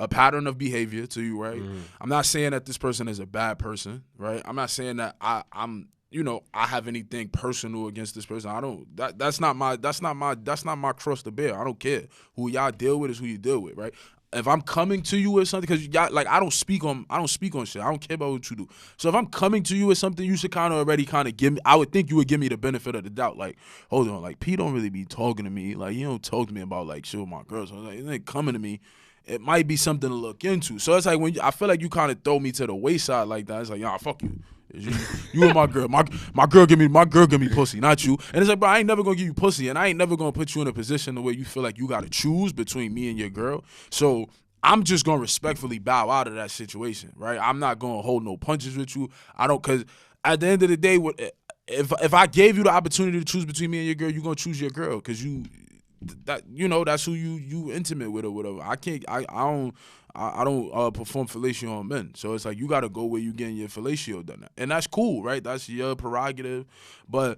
pattern of behavior to you, right? I'm not saying that this person is a bad person, right? I'm not saying that I'm I have anything personal against this person. I don't. That's not my cross to bear. I don't care. Who y'all deal with is who you deal with, right? If I'm coming to you with something, because y'all, like, I don't speak on shit. I don't care about what you do. So if I'm coming to you with something, you should kind of already give me. I would think you would give me the benefit of the doubt. Like, hold on, like P don't really be talking to me. Like, he don't talk to me about like shit with my girls. So like, it ain't coming to me. It might be something to look into. So it's like I feel like you kind of throw me to the wayside like that. It's like, nah, fuck you. You and my girl. My girl give me pussy, not you. And it's like, bro, I ain't never gonna give you pussy, and I ain't never gonna put you in a position the way you feel like you gotta choose between me and your girl. So I'm just gonna respectfully bow out of that situation, right? I'm not gonna hold no punches with you. Cause at the end of the day, if I gave you the opportunity to choose between me and your girl, you're gonna choose your girl, cause that's who you intimate with or whatever. I don't perform fellatio on men, so it's like you gotta go where you getting your fellatio done at. And that's cool, right? That's your prerogative, but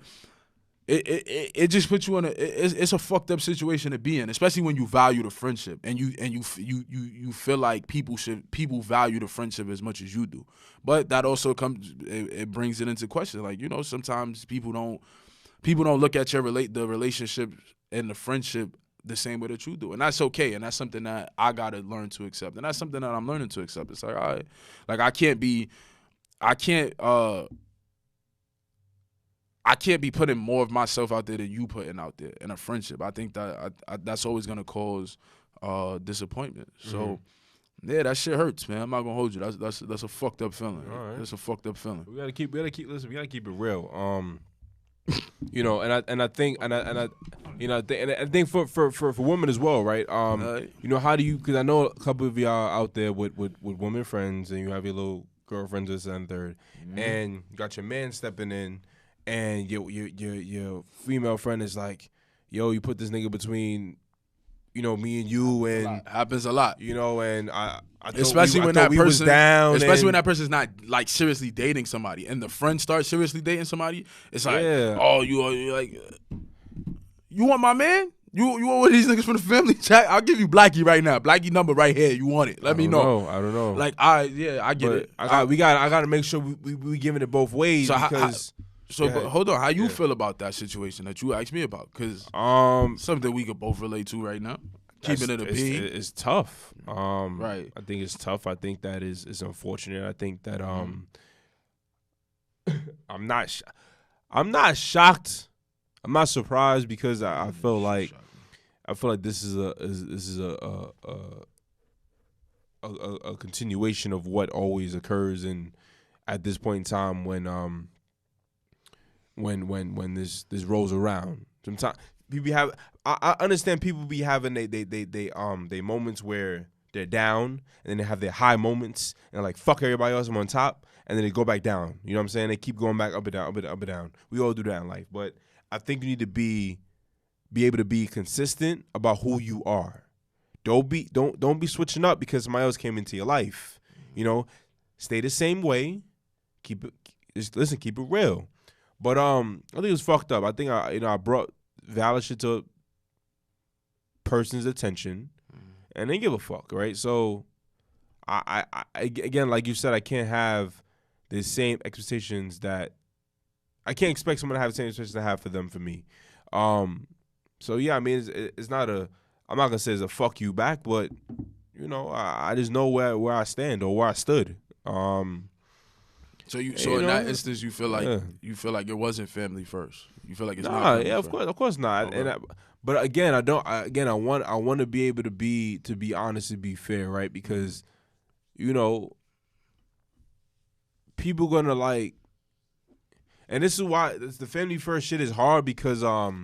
it just puts you in it's a fucked up situation to be in, especially when you value the friendship and you feel like people value the friendship as much as you do. But that also it brings it into question, like, sometimes people don't look at the relationship and the friendship the same way that you do. And that's okay. And that's something that I got to learn to accept. And that's something that I'm learning to accept. It's like, all right, like I can't be putting more of myself out there than you putting out there in a friendship. I think that that's always going to cause disappointment. So, yeah, that shit hurts, man. I'm not going to hold you. That's a fucked up feeling. All right. That's a fucked up feeling. We gotta keep it real. I think for women as well, right? How do you? Because I know a couple of y'all out there with women friends, and you have your little girlfriends this and third, and you got your man stepping in, and your female friend is like, yo, you put this nigga between, me and you, and happens a lot, and I especially when that person was down, especially when that person's not like seriously dating somebody, and the friend starts seriously dating somebody. It's like, oh, you like, you want my man? You want one of these niggas from the family chat? I'll give you Blackie right now. Blackie number right here. You want it? Let me know. I don't know. Like, I get it. I got to make sure we giving it both ways, because. But hold on, how you feel about that situation that you asked me about? Because something we could both relate to right now. Keeping it a being. It's tough. Right. I think it's tough. I think that is unfortunate. I think that I'm not shocked. I'm not surprised, because I feel like this is a continuation of what always occurs at this point in time when this rolls around. Sometimes people have. I understand people be having they moments where they're down, and then they have their high moments, and like, fuck everybody else, I'm on top, and then they go back down. You know what I'm saying? They keep going back up and down, up and down. We all do that in life, but I think you need to be able to be consistent about who you are. Don't be switching up because somebody else came into your life. Stay the same way. Keep it real. But I think it was fucked up. I think I brought valid shit to a person's attention, and they give a fuck, right? So I again, like you said, I can't have the same expectations that I can't expect someone to have the same expectations I have for them for me. So yeah, I mean, it's not I'm not gonna say it's a fuck you back, but I just know where I stand or where I stood. So in that instance, you feel like it wasn't family first. You feel like it's not. Family first. Of course not. Okay. But again, I want to be able to be honest and be fair, right? Because people gonna like, and this is why the family first shit is hard, because what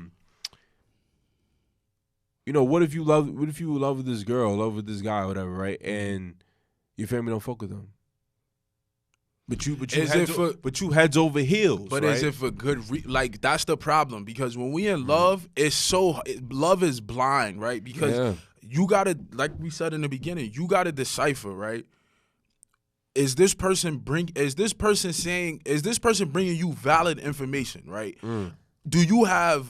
if you love this girl, love with this guy, or whatever, right? And your family don't fuck with them. But you heads over heels. But right? is it for good like that's the problem, because when we in love, love is blind, right? Because you gotta, like we said in the beginning, you gotta decipher, right? Is this person bringing you valid information, right? Do you have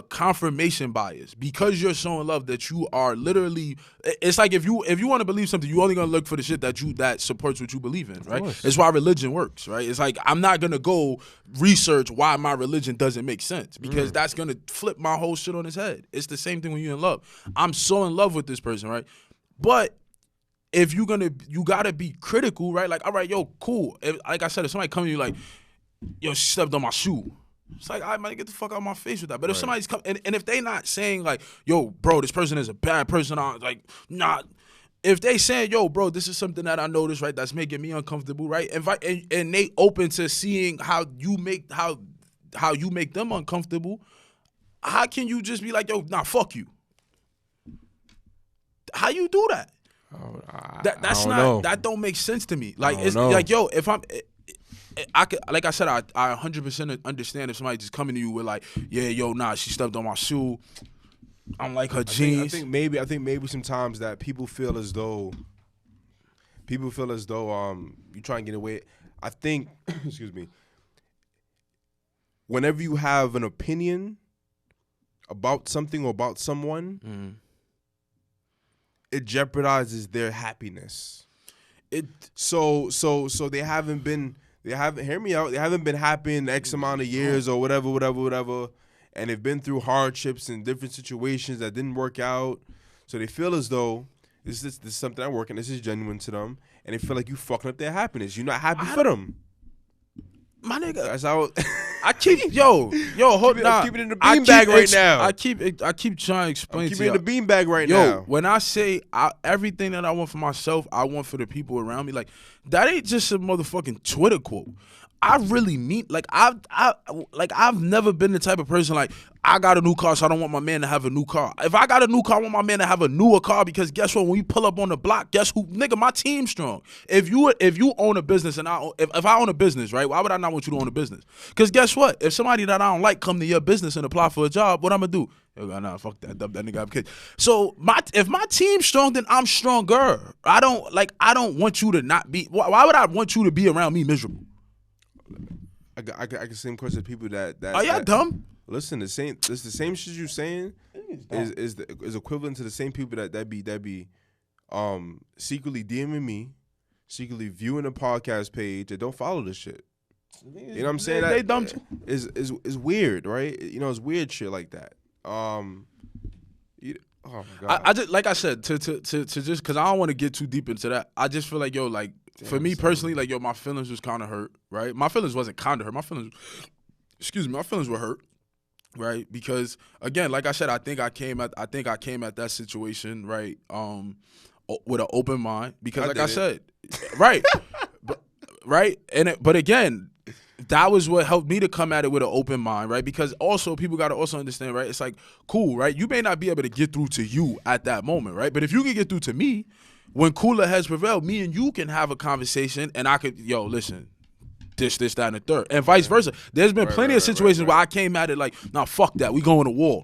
confirmation bias because you're showing love that you are literally? It's like if you want to believe something, you only gonna look for the shit that supports what you believe in, right? It's why religion works, right? It's like I'm not gonna go research why my religion doesn't make sense, because that's gonna flip my whole shit on its head. It's the same thing when you're in love. I'm so in love with this person, right? But if you gotta be critical, right? Like, all right, yo, cool. Like I said, if somebody come to you like, yo, she stepped on my shoe. It's like, I might get the fuck out of my face with that. But if somebody's come and if they not saying like, yo, bro, this person is a bad person, I'm like, nah. If they saying, yo, bro, this is something that I noticed, right, that's making me uncomfortable, right? And they open to seeing how you make them uncomfortable, how can you just be like, yo, nah, fuck you? How you do that? That don't make sense to me. Like, it's like, yo, if I could, like I said, I 100% understand if somebody just coming to you with like, yeah, yo, nah, she stepped on my shoe. I'm like her jeans. I think maybe sometimes that people feel as though you try and get away. I think, excuse me, whenever you have an opinion about something or about someone, it jeopardizes their happiness. So they haven't hear me out. They haven't been happy in X amount of years or whatever, and they've been through hardships and different situations that didn't work out. So they feel as though this is something I work and this is genuine to them, and they feel like you fucking up their happiness. You're not happy for them. My nigga, that's how I keep hold on. I'm keeping it in the beanbag right now. I keep trying to explain. Keep it in the beanbag right now. Yo, when I say everything that I want for myself, I want for the people around me. Like, that ain't just a motherfucking Twitter quote. I really mean, like, I've never been the type of person like, I got a new car, so I don't want my man to have a new car. If I got a new car, I want my man to have a newer car, because guess what? When we pull up on the block, guess who? Nigga, my team's strong. If you own a business and if I own a business, right? Why would I not want you to own a business? Because guess what? If somebody that I don't like come to your business and apply for a job, what I'm gonna do? Yo, nah, fuck that. That nigga have kids. So if my team's strong, then I'm stronger. I don't want you to not be. Why would I want you to be around me miserable? I can see them question people that are y'all dumb? Listen, it's the same shit you saying is equivalent to the same people that be secretly DMing me, secretly viewing a podcast page that don't follow this shit. You know what I'm saying? They dumb too. Is weird, right? You know, it's weird shit like that. Oh my God. I just, like I said, to just, because I don't want to get too deep into that. I just feel like, yo, like, for me personally, like, yo, my feelings was kind of hurt, right? My feelings wasn't kind of hurt. My feelings were hurt, right? Because, again, like I said, I think I came at that situation, right, with an open mind, because, like I said, right, right, but again, that was what helped me to come at it with an open mind, right? Because also, people got to also understand, right? It's like, cool, right? You may not be able to get through to you at that moment, right? But if you can get through to me, when cooler heads prevail, me and you can have a conversation, and I could, yo, listen, this, that, and the third, and vice versa. There's been plenty of situations where I came at it like, nah, fuck that, we going to war.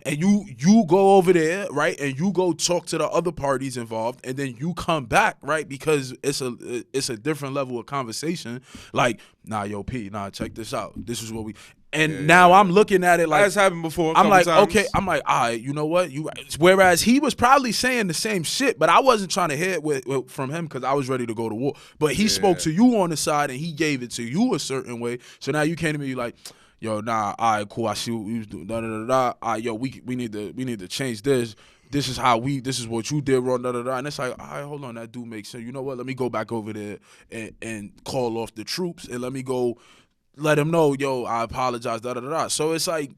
And you go over there, right, and you go talk to the other parties involved, and then you come back, right, because it's a different level of conversation. Like, nah, yo, P, nah, check this out. This is what we. And now I'm looking at it like that's happened before. I'm like, times. Okay, I'm like, all right, you know what? Whereas he was probably saying the same shit, but I wasn't trying to hear it from him because I was ready to go to war. But he spoke to you on the side, and he gave it to you a certain way. So now you came to me like, yo, nah, all right, cool. I see what we was doing. All right, yo, we need to change this. This is what you did wrong. And it's like, all right, hold on, that do make sense. You know what? Let me go back over there and call off the troops, and let me go let him know, yo, I apologize. So it's like,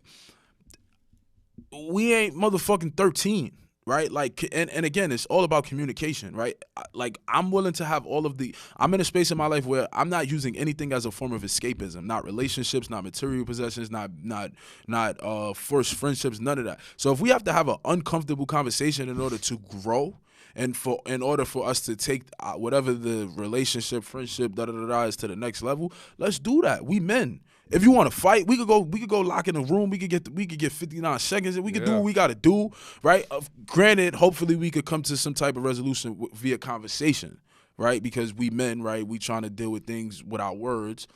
we ain't motherfucking 13. Right, like, and again, it's all about communication, right? Like, I'm willing to have I'm in a space in my life where I'm not using anything as a form of escapism, not relationships, not material possessions, not forced friendships, none of that. So if we have to have an uncomfortable conversation in order to grow, And in order for us to take whatever the relationship, friendship, is to the next level, let's do that. We men. If you want to fight, we could go lock in a room. We could get 59 seconds, and we could do what we got to do, right? Granted, hopefully we could come to some type of resolution via conversation, right? Because we men, right? We trying to deal with things without words,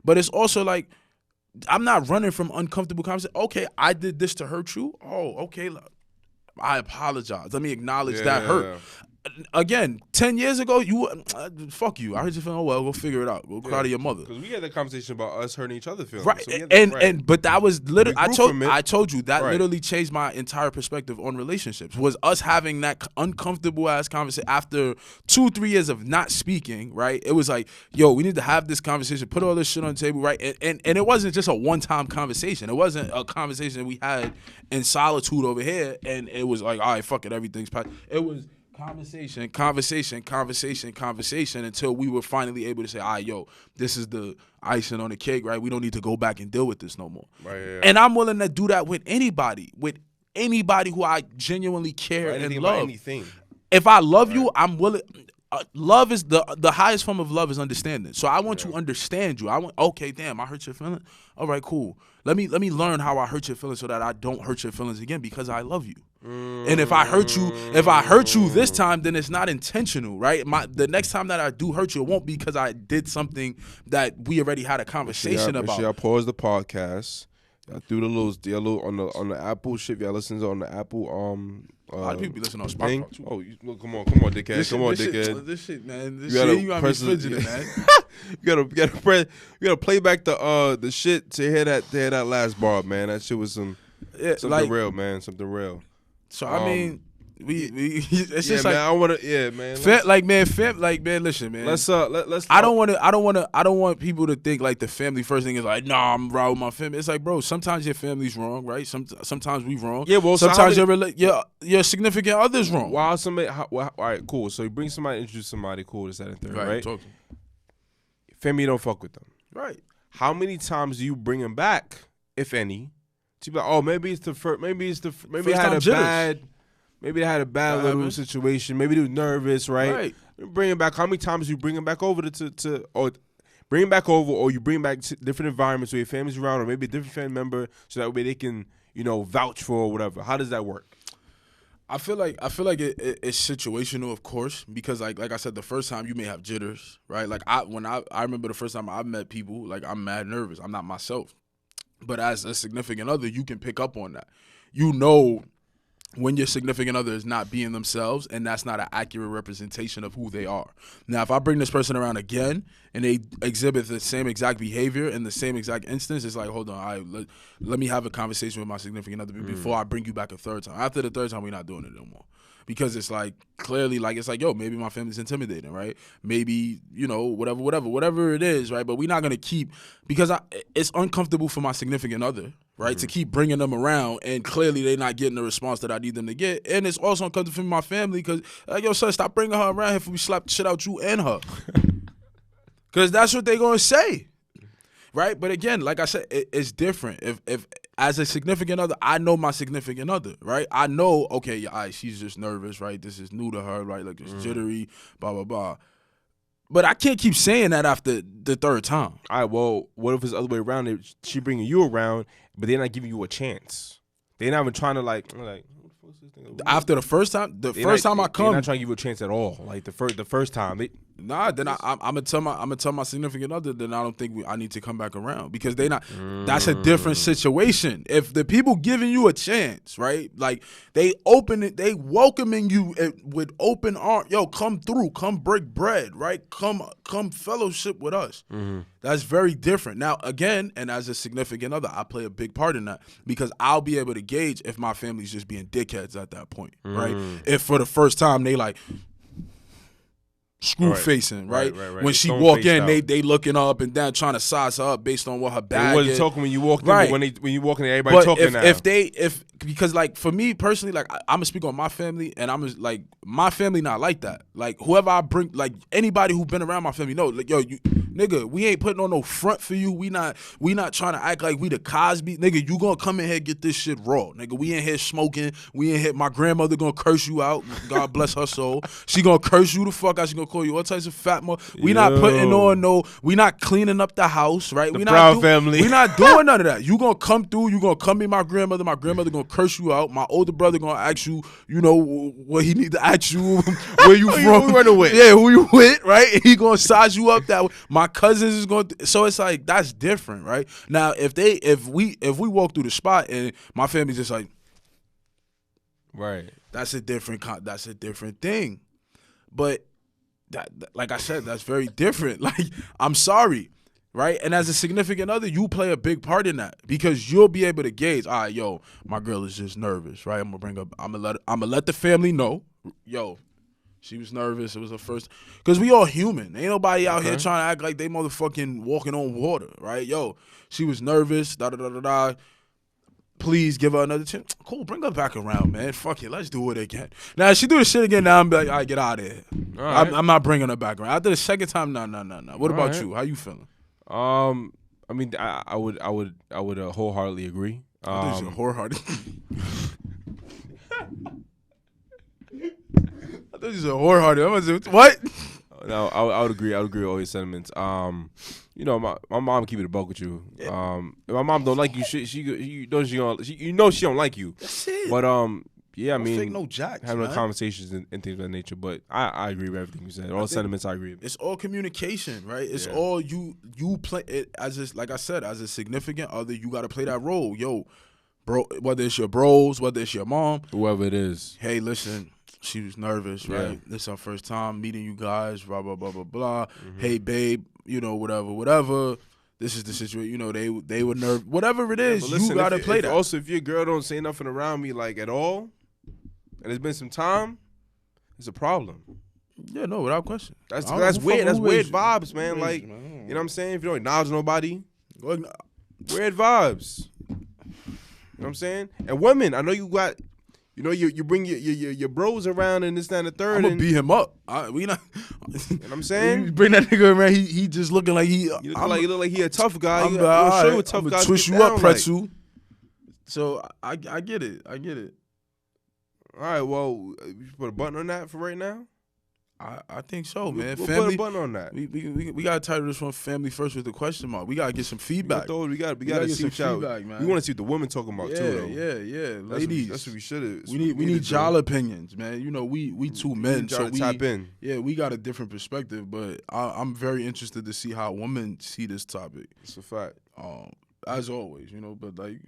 but it's also like I'm not running from uncomfortable conversation. Okay, I did this to hurt you. Oh, okay, I apologize. Let me acknowledge that hurt. Again, 10 years ago, fuck you. I heard you feeling, oh, well, we'll figure it out. We'll cry to your mother. Because we had that conversation about us hurting each other feelings. Right. So but that was literally, I told you, that literally changed my entire perspective on relationships, was us having that uncomfortable ass conversation after 2-3 years of not speaking, right? It was like, yo, we need to have this conversation, put all this shit on the table, right? And it wasn't just a one-time conversation. It wasn't a conversation that we had in solitude over here, and it was like, all right, fuck it, everything's passed. It was conversation until we were finally able to say, all right, yo, this is the icing on the cake, right? We don't need to go back and deal with this no more. Right, yeah. And I'm willing to do that with anybody who I genuinely care and love. Anything. If I love you, I'm willing. Love is the highest form of love is understanding. So I want to understand you. Okay, damn, I hurt your feelings. All right, cool. Let me learn how I hurt your feelings so that I don't hurt your feelings again, because I love you. And if I hurt you this time, then it's not intentional, right? The next time that I do hurt you, it won't be because I did something that we already had a conversation about. Y'all pause the podcast. Y'all do the little on the Apple shit. Y'all listen on the Apple a lot of people be listening on Spotify too. Oh, come on, dickhead. This shit, man. You got me fidgeting, man. you gotta play back the shit to hear that last bar, man. That shit was something real, man. Something real. So I mean, it's just man, like I want to, man. Man, listen, man. Let's. I don't want people to think like the family first thing is like, nah, I'm right with my family. It's like, bro, sometimes your family's wrong, right? Sometimes we wrong. Yeah, well, sometimes your significant other's wrong. Wow, all right, cool. So you bring somebody, introduce somebody, cool. This, that, and third, right? Talk to them. Family don't fuck with them, right? How many times do you bring them back, if any? To be like, oh, maybe it's the first. Maybe they had a bad little situation. Maybe they were nervous, right? Bring them back. How many times you bring them back over or bring them back over, or you bring back to different environments where your family's around, or maybe a different family member, so that way they can, vouch for or whatever. How does that work? I feel like it's situational, of course, because like I said, the first time you may have jitters, right? Like I remember the first time I met people, like I'm mad nervous. I'm not myself. But as a significant other, you can pick up on that. You know when your significant other is not being themselves, and that's not an accurate representation of who they are. Now, if I bring this person around again and they exhibit the same exact behavior in the same exact instance, it's like, hold on, let me have a conversation with my significant other before I bring you back a third time. After the third time, we're not doing it no more. Because it's like, clearly, like, it's like, yo, maybe my family's intimidating, right? Maybe, whatever it is, right? But we're not going to keep, because it's uncomfortable for my significant other, right, to keep bringing them around, and clearly they're not getting the response that I need them to get. And it's also uncomfortable for my family because, like, yo, son, stop bringing her around here before we slap the shit out you and her. Because that's what they're going to say, right? But again, like I said, it's different. If as a significant other, I know my significant other, right? I know, okay, she's just nervous, right? This is new to her, right? Like, it's jittery, blah, blah, blah. But I can't keep saying that after the third time. All right, well, what if it's the other way around? She bringing you around, but they're not giving you a chance. They're not even trying to, like after the first time, I come, they're not trying to give you a chance at all. Like the first time, then I'm gonna tell my significant other, then I don't think I need to come back around, because they not. That's a different situation. If the people giving you a chance, right? Like they welcoming you with open arms. Yo, come through, come break bread, right? Come fellowship with us. That's very different. Now, again, and as a significant other, I play a big part in that, because I'll be able to gauge if my family's just being dickheads at that point, right? If for the first time they like screw facing, right? When she walk in, they looking up and down, trying to size her up based on what her bag is. It wasn't talking when you walked in, but when you walk in, everybody talking now. Because like for me personally, like I'm gonna speak on my family, and I'm just like, my family not like that. Like whoever I bring, like anybody who been around my family, know, like, yo, Nigga, we ain't putting on no front for you. We not trying to act like we the Cosby. Nigga, you gonna come in here and get this shit raw. Nigga, we in here smoking. We in here. My grandmother gonna curse you out. God bless her soul. She gonna curse you the fuck out. She gonna call you all types of fat mother. We not putting on no. We not cleaning up the house, right? The Proud family. We not doing none of that. You gonna come through. You gonna come be my grandmother. My grandmother gonna curse you out. My older brother gonna ask you, you know, what he need to ask you, where you from, who you running with? Yeah, who you with, right? He gonna size you up that way. My cousins is gonna. So it's like that's different, right? Now if we walk through the spot and my family's just like, right, that's a different thing. But that, like I said, that's very different. Like, I'm sorry, right? And as a significant other, you play a big part in that because you'll be able to gauge. All right, yo, my girl is just nervous, right? I'm gonna let the family know, yo, she was nervous. It was her first, because we all human. Ain't nobody out here trying to act like they motherfucking walking on water, right? Yo, she was nervous. Da da da da da. Please give her another chance. Cool, bring her back around, man. Fuck it, let's do it again. Now, if she do the shit again, now I'm like, all right, get out of here. Right. I'm not bringing her back around. After the second time, no. What about you? How you feeling? I mean, I would wholeheartedly agree. I think she's wholehearted. I thought you said wholehearted. I'm gonna say, what? No, I would agree. I would agree with all your sentiments. You know, my mom keep it a buck with you. Yeah. If my mom don't like you, she don't like you. That's it. But yeah, I mean, fake no jacks, having man. conversations and things of that nature. But I agree with everything you said. All sentiments I agree with. It's all communication, right? It's all you play it as like I said, as a significant other, you got to play that role, yo, bro. Whether it's your bros, whether it's your mom, whoever it is. Hey, listen. She was nervous, right? Yeah. This is our first time meeting you guys, blah, blah, blah, blah, blah. Mm-hmm. Hey, babe, you know, whatever. This is the situation. You know, they were nervous. Whatever it is, listen, you got to play that. Also, if your girl don't say nothing around me, like, at all, and it's been some time, it's a problem. Yeah, no, without question. That's weird. That's weird vibes, man. Like, you know what I'm saying? If you don't acknowledge nobody, weird vibes. You know what I'm saying? And women, I know you got... You know, you bring your bros around and this, that, and the third. I'm gonna beat him up. We not. You know what I'm saying? You bring that nigga around. He just looking like he. You look like he a tough guy. I'm show you a tough guy. Twist you up, pretzel. Like. So I get it. I get it. All right. Well, you put a button on that for right now. I think so, man. We'll family, put a button on that. We gotta title this one "Family First" with a question mark. We gotta get some feedback. We gotta see what y'all. Man. We want to see what the women talking about too. Though. Yeah. Ladies, that's what we should have. We need y'all opinions, man. You know, we two men, so we tap in. Yeah, we got a different perspective, but I'm very interested to see how women see this topic. It's a fact. As always, you know, but like.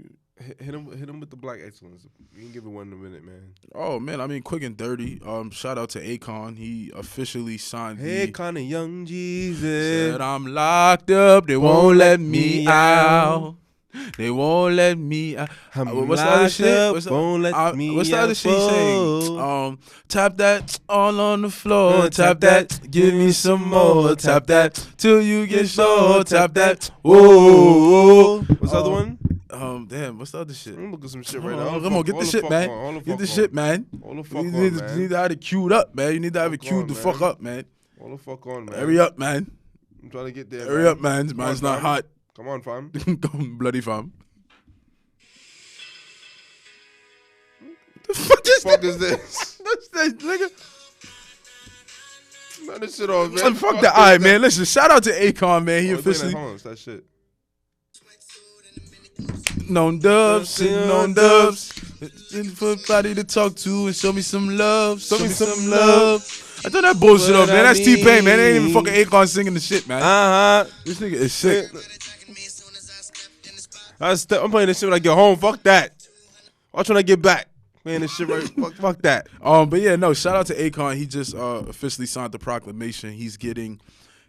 Hit him with the black excellence. We can give it one in a minute, man. Oh man, I mean, quick and dirty. Shout out to Akon. He officially signed. Akon and Young Jesus said, I'm locked up. They won't let me out. They won't let me out. What's the other shit? What's the other shit saying? Tap that all on the floor. Tap that. Give me some more. Tap that till you get sure. Tap that. Whoa. What's the other one? Damn, what's the other shit? I'm looking at some shit right now. Come on, get the shit, man. Get the shit, man. You need to have it queued up, man. You need to have it queued the fuck up, man. Hold the fuck on, man. Hurry up, man. I'm trying to get there. Hurry up, man. Mine's not hot. Come on, fam. Come, bloody fam. The fuck is this? What's that, nigga? Man, this shit off, man. Fuck that. All right, man. Listen, shout out to Akon, man. He officially. Hold on, that shit. Known dubs, sitting on dubs. For everybody to talk to and show me some love. Show me some love. I throw that bullshit up, man. That's T-Pain, man. They ain't even fucking Akon singing the shit, man. This nigga is sick. I'm playing this shit when I get home. Fuck that. Watch when I get back. Man, this shit right. Fuck that. But yeah, no. Shout out to Akon. He just officially signed the proclamation. He's getting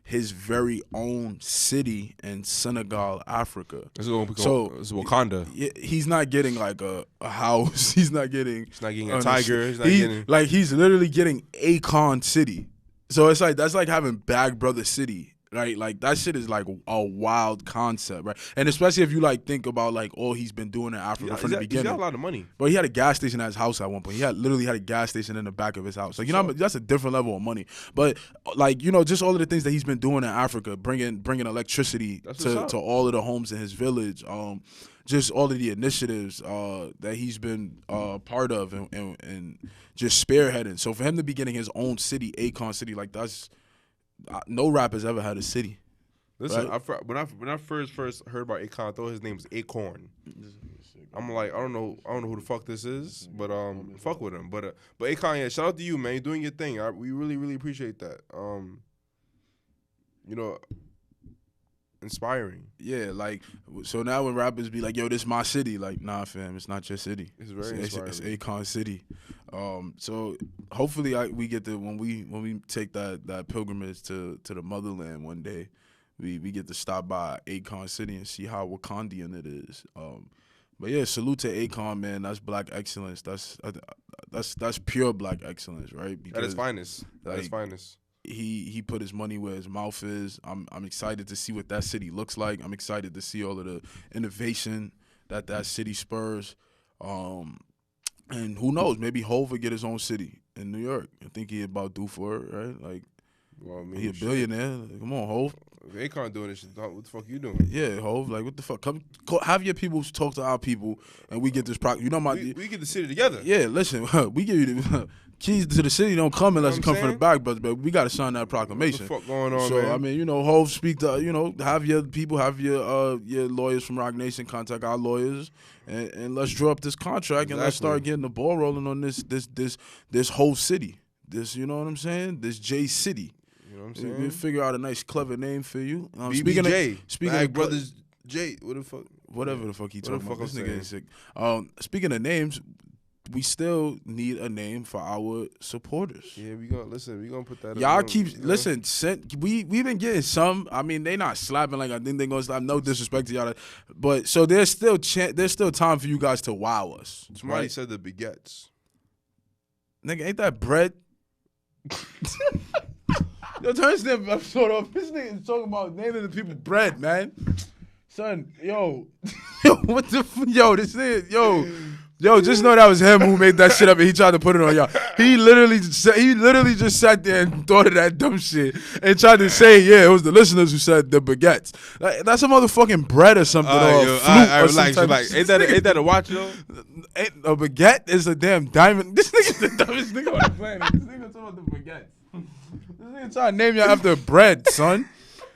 his very own city in Senegal, Africa. So it's Wakanda. He's not getting like a house. He's not getting a tiger. He's literally getting Akon City. So it's like that's like having Bag Brother City right? Like that shit is like a wild concept, right? And especially if you like think about like all he's been doing in Africa from the beginning. He's got a lot of money. But he had a gas station at his house at one point. He literally had a gas station in the back of his house. Like you know, that's a different level of money. But like you know, just all of the things that he's been doing in Africa, bringing electricity to all of the homes in his village. Just all of the initiatives that he's been part of and just spearheading. So for him to be getting his own city, Akon City, like that's no rapper's ever had a city. Listen, right? when I first heard about Akon, I thought his name was Acorn. I'm like, I don't know who the fuck this is, but fuck with him. But Akon, yeah, shout out to you, man. You're doing your thing. We really appreciate that. You know, inspiring. Yeah, like so now when rappers be like, "Yo, this my city," like, nah, fam, it's not your city. It's very inspiring. It's Akon City. So hopefully we get to when we take that pilgrimage to the motherland one day, we get to stop by Akon City and see how Wakandian it is. But yeah, salute to Akon, man. That's black excellence. That's pure black excellence, right? Because, at its finest. At its finest. He put his money where his mouth is. I'm excited to see what that city looks like. I'm excited to see all of the innovation that city spurs. And who knows? Maybe Hov will get his own city in New York. I think he about due for it, right? Like, well, I mean, he a billionaire. Like, come on, Hov. If Akon doing this shit, what the fuck you doing? Yeah, Hov. Like, what the fuck? Come have your people talk to our people, and we get this. You know we get the city together. Yeah, listen, we give you the keys to the city. Don't come unless it come from the back, but we got to sign that proclamation. What the fuck going on, so, man? I mean, you know, Hov speak to, have your people, have your lawyers from Rock Nation contact our lawyers, and let's draw up this contract and let's start getting the ball rolling on this whole city. This, you know what I'm saying? This J City. You know what I'm saying? We'll figure out a nice, clever name for you. BBJ. Speaking Bag of Brothers J. What the fuck? Whatever the fuck he talking about. This nigga is sick. Speaking of names, we still need a name for our supporters. Yeah, we gonna put that. Y'all listen. We've been getting some. I mean, they not slapping like I think they gonna slap. No disrespect to y'all, but so there's still time for you guys to wow us. Somebody right? said the baguettes. Nigga, ain't that bread? Yo, turn this episode off. This nigga is talking about naming the people bread, man. Son, what the this nigga, Yo, just know that was him who made that shit up and he tried to put it on y'all. He literally just sat there and thought of that dumb shit and tried to say, yeah, it was the listeners who said the baguettes. That's a motherfucking bread or something. Relax. Ain't that a watch though? A baguette is a damn diamond. This nigga's the dumbest nigga on the planet. This nigga talking about the baguettes. This nigga trying to name y'all after bread, son.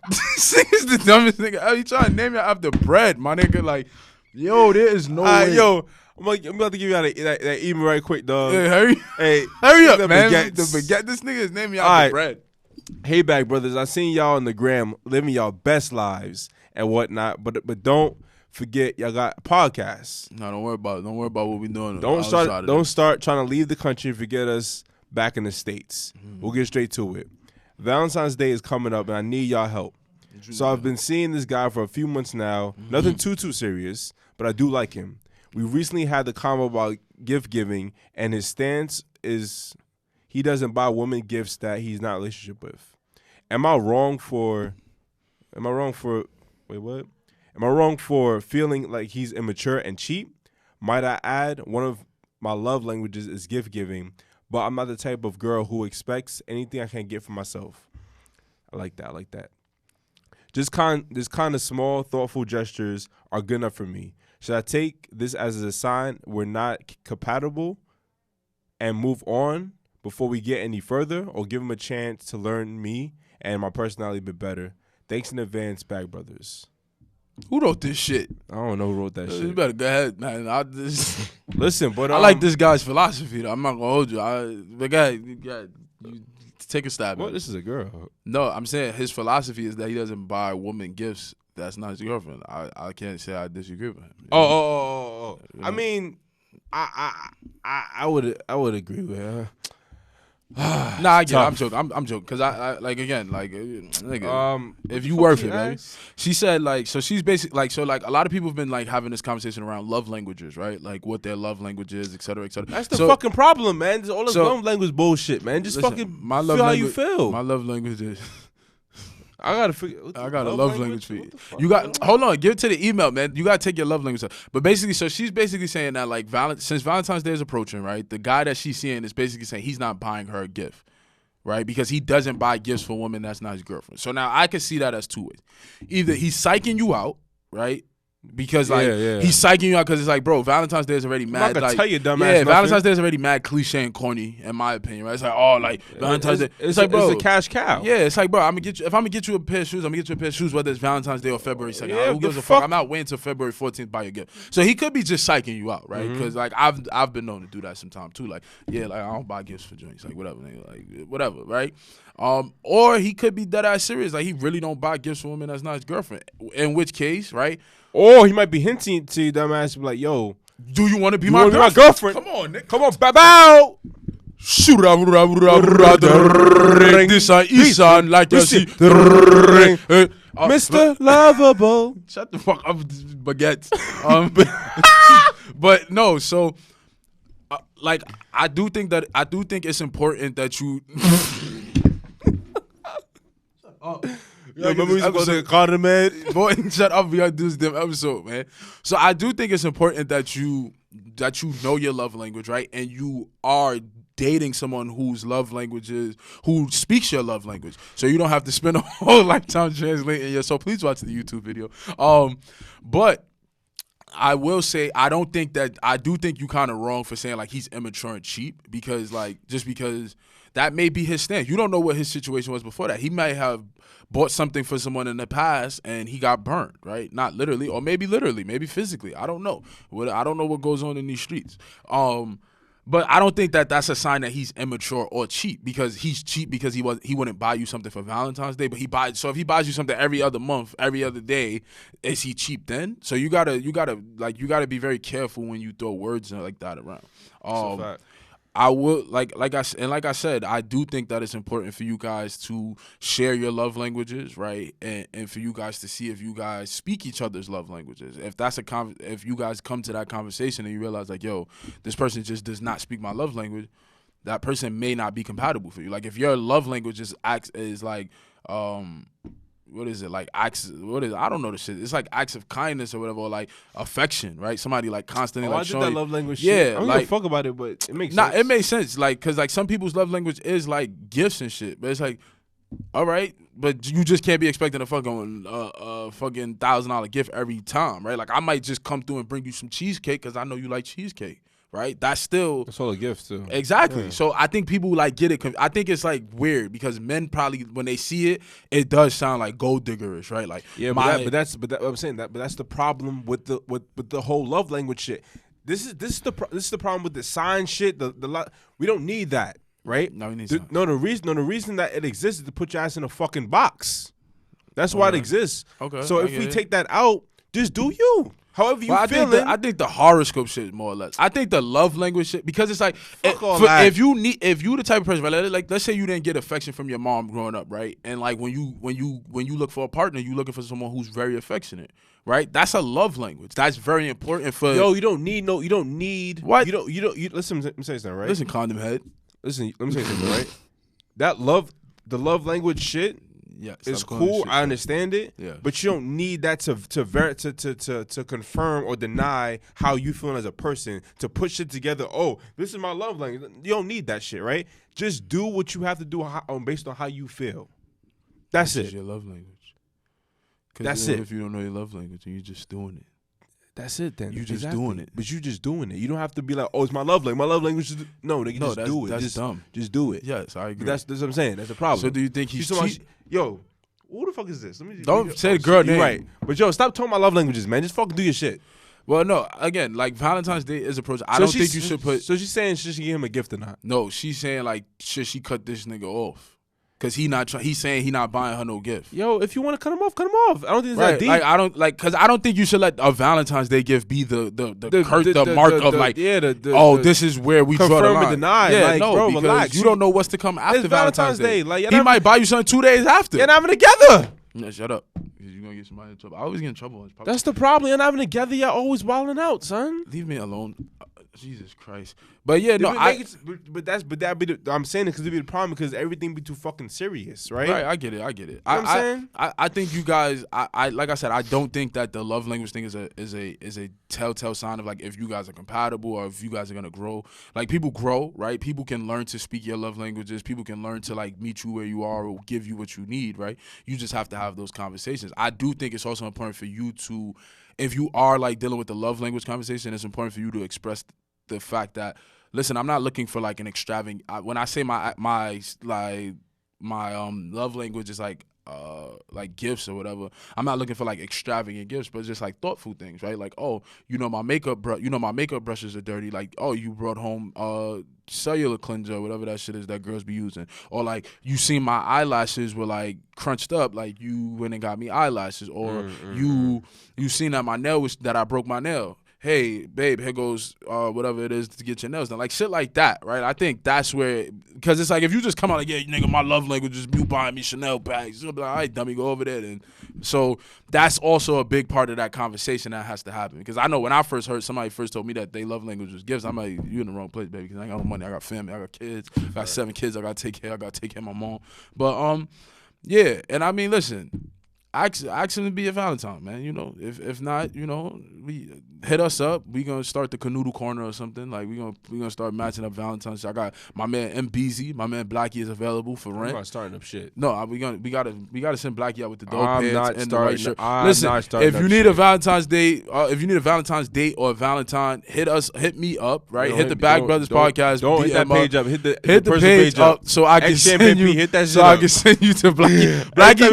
This nigga's the dumbest nigga. He trying to name y'all after bread, my nigga. Like, yo, there is no way. Yo. I'm about to give you that email right quick, dog. Yeah, hurry up, man. The baguette. This nigga is naming y'all after bread. Hey, Bag Brothers, I seen y'all on the gram living y'all best lives and whatnot, but don't forget y'all got podcasts. No, don't worry about it. Don't worry about what we doing. Don't start trying to leave the country and forget us back in the States. We'll get straight to it. Valentine's Day is coming up, and I need y'all help. So I've been seeing this guy for a few months now. Nothing too serious, but I do like him. We recently had the convo about gift giving, and his stance is he doesn't buy women gifts that he's not in a relationship with. Am I wrong for feeling like he's immature and cheap? Might I add, one of my love languages is gift giving, but I'm not the type of girl who expects anything I can't get for myself. I like that. This kind of small, thoughtful gestures are good enough for me. Should I take this as a sign we're not compatible and move on before we get any further, or give him a chance to learn me and my personality a bit better? Thanks in advance, Bag Brothers. Who wrote this shit? I don't know who wrote that shit. You better go ahead, man. Listen, but I like this guy's philosophy, though. I'm not going to hold you. But go ahead, you take a stab at it. This is a girl. No, I'm saying his philosophy is that he doesn't buy women gifts. That's not his girlfriend. I can't say I disagree with him. Oh. I mean, I would agree with her. Nah, I get it. I'm joking. Cause I like again, like nigga, if you worth it, man. She said like, so she's basically like, so like a lot of people have been like having this conversation around love languages, right? Like what their love language is, et cetera, et cetera. That's the fucking problem, man. All this love language bullshit, man. Just fucking feel how you feel. My love language is. I gotta figure. I got a love language for you. You got hold on, give it to the email, man. You gotta take your love language. But basically, so she's basically saying that like since Valentine's Day is approaching, right? The guy that she's seeing is basically saying he's not buying her a gift, right? Because he doesn't buy gifts for women that's not his girlfriend. So now I can see that as two ways. Either he's psyching you out, right? Because he's psyching you out because it's like, bro, Valentine's Day is already mad. I'm not gonna tell you, dumbass. Yeah, Valentine's Day is already mad cliche and corny, in my opinion. Right? It's like, oh, like Valentine's Day. It's like, bro, it's a cash cow. Yeah, it's like, bro, if I'm gonna get you a pair of shoes, I'm gonna get you a pair of shoes, whether it's Valentine's Day or February 2nd. Yeah, who gives a fuck? I'm not waiting till February 14th to buy your gift. So he could be just psyching you out, right? Because like I've been known to do that sometimes too. Like, yeah, like I don't buy gifts for joints, like whatever, nigga, like whatever, right? Or he could be dead ass serious, like he really don't buy gifts for women that's not his girlfriend. In which case, right? Or he might be hinting to you, dumbass, like, yo, do you want to be my girlfriend? Come on, nigga. Come on, bow. This Isan like you see. Mr. Lovable. Shut the fuck up, baguettes. But no, so like I do think it's important that you. Yo, remember we used to go to Condiment? Boy, shut up. We gotta do this damn episode, man. So I do think it's important that you know your love language, right? And you are dating someone who speaks your love language. So you don't have to spend a whole lifetime translating your. So please watch the YouTube video. But I will say I do think you kind of wrong for saying like he's immature and cheap because that may be his stance. You don't know what his situation was before that. He might have bought something for someone in the past and he got burned, right? Not literally, or maybe literally, maybe physically. I don't know. I don't know what goes on in these streets. But I don't think that's a sign that he's immature or cheap because he's cheap because he wouldn't buy you something for Valentine's Day, but if he buys you something every other month, every other day, is he cheap then? So you gotta be very careful when you throw words like that around. That's a fact. I will like I said, I do think that it's important for you guys to share your love languages, right? And for you guys to see if you guys speak each other's love languages. If you guys come to that conversation and you realize like, yo, this person just does not speak my love language, that person may not be compatible for you. Like if your love language is like what is it? Like acts? What is it? I don't know the shit. It's like acts of kindness or whatever, or like affection, right? Somebody like constantly like showing. I did that love language. Yeah, shit. I don't give a fuck about it, but it makes sense. It makes sense. Like, cause like some people's love language is like gifts and shit, but it's like, all right, but you just can't be expecting a fucking $1,000 gift every time, right? Like I might just come through and bring you some cheesecake because I know you like cheesecake. Right, that's all a gift too. Exactly. Yeah. So I think people like get it. I think it's like weird because men probably when they see it, it does sound like gold diggerish, right? Like but I'm saying that. But that's the problem with the whole love language shit. This is the problem with the sign shit. We don't need that, right? No, we need the reason that it exists is to put your ass in a fucking box. That's why it exists. Okay. So if we take that out, just do you. However you feeling. I think the horoscope shit more or less. I think the love language shit because it's like if you the type of person, right? Like let's say you didn't get affection from your mom growing up, right? And like when you look for a partner, you looking for someone who's very affectionate, right? That's a love language. That's very important for. Yo, you don't need what? You don't. Listen, let me say something, right? Listen, condom head. Listen, let me say something, right? The love language shit. Yeah, it's cool. I understand it. Yeah. But you don't need that to confirm or deny how you feeling as a person to put shit together. Oh, this is my love language. You don't need that shit, right? Just do what you have to do based on how you feel. That's it. Your love language. That's it. If you don't know your love language, and you're just doing it. That's it then. You just doing it. But you just doing it. You don't have to be like, oh, it's my love language. My love language is no, nigga, just do it. That's dumb. Just do it. Yes, I agree. That's what I'm saying. That's the problem. So do you think he's cheap? Yo, who the fuck is this? Don't say the girl name. Right. But yo, stop talking about love languages, man. Just fucking do your shit. Well, no. Again, like Valentine's Day is approaching. I don't think you should put. So she's saying should she give him a gift or not? No, she's saying like should she cut this nigga off? Cause he's saying he not buying her no gift. Yo, if you want to cut him off, cut him off. I don't think it's that deep. Like cause I don't think you should let a Valentine's Day gift be the mark of like this is where we draw the line. And deny. Yeah, like, no, bro, because relax. you don't know what's to come after Valentine's Day. Like, he might buy you something 2 days after. You're not even together. No, shut up. You're gonna get somebody in trouble. I always get in trouble. That's the problem. You're not even together. You're always wilding out, son. Leave me alone. Jesus Christ. But yeah, no, I'm saying it because it'd be the problem because everything be too fucking serious, right? Right, I get it. You know what I'm saying? I think you guys. I like I said, I don't think that the love language thing is a telltale sign of like if you guys are compatible or if you guys are gonna grow. Like people grow, right? People can learn to speak your love languages. People can learn to like meet you where you are or give you what you need, right? You just have to have those conversations. I do think it's also important for you to, if you are like dealing with the love language conversation, it's important for you to express the fact that, listen, I'm not looking for like an extravagant. When I say my love language is like gifts or whatever, I'm not looking for like extravagant gifts, but just like thoughtful things, right? Like, oh, my makeup brushes are dirty. Like, oh, you brought home cellular cleanser or whatever that shit is that girls be using, or like you seen my eyelashes were like crunched up, like you went and got me eyelashes, or you seen that my nail was that I broke my nail. Hey, babe, here goes whatever it is to get your nails done. Like, shit like that, right? I think that's where, because it's like, if you just come out like, yeah, nigga, my love language is you buying me Chanel bags. You'll be like, all right, dummy, go over there. And so that's also a big part of that conversation that has to happen. Because I know when I first heard, somebody first told me that they love language was gifts, I'm like, you in the wrong place, baby, because I ain't got no money. I got family. I got kids. I got 7 kids I got to take care. I got to take care of my mom. But, yeah, and I mean, listen, ask him to be a Valentine, man. If not, we hit us up. We gonna start the canoodle corner or something. Like we gonna start matching up Valentine's. I got my man M Beezy, my man Blackie is available for rent. I'm not starting up shit. No, we gotta send Blackie out with the dog I'm pants and the white shirt. Listen, if you need a Valentine's Day, or a Valentine, hit me up. Right, hit the Bag Brothers podcast. Don't hit that page up. Hit the page up so I can send you. Hit that shit so I can send you to Blackie. Blackie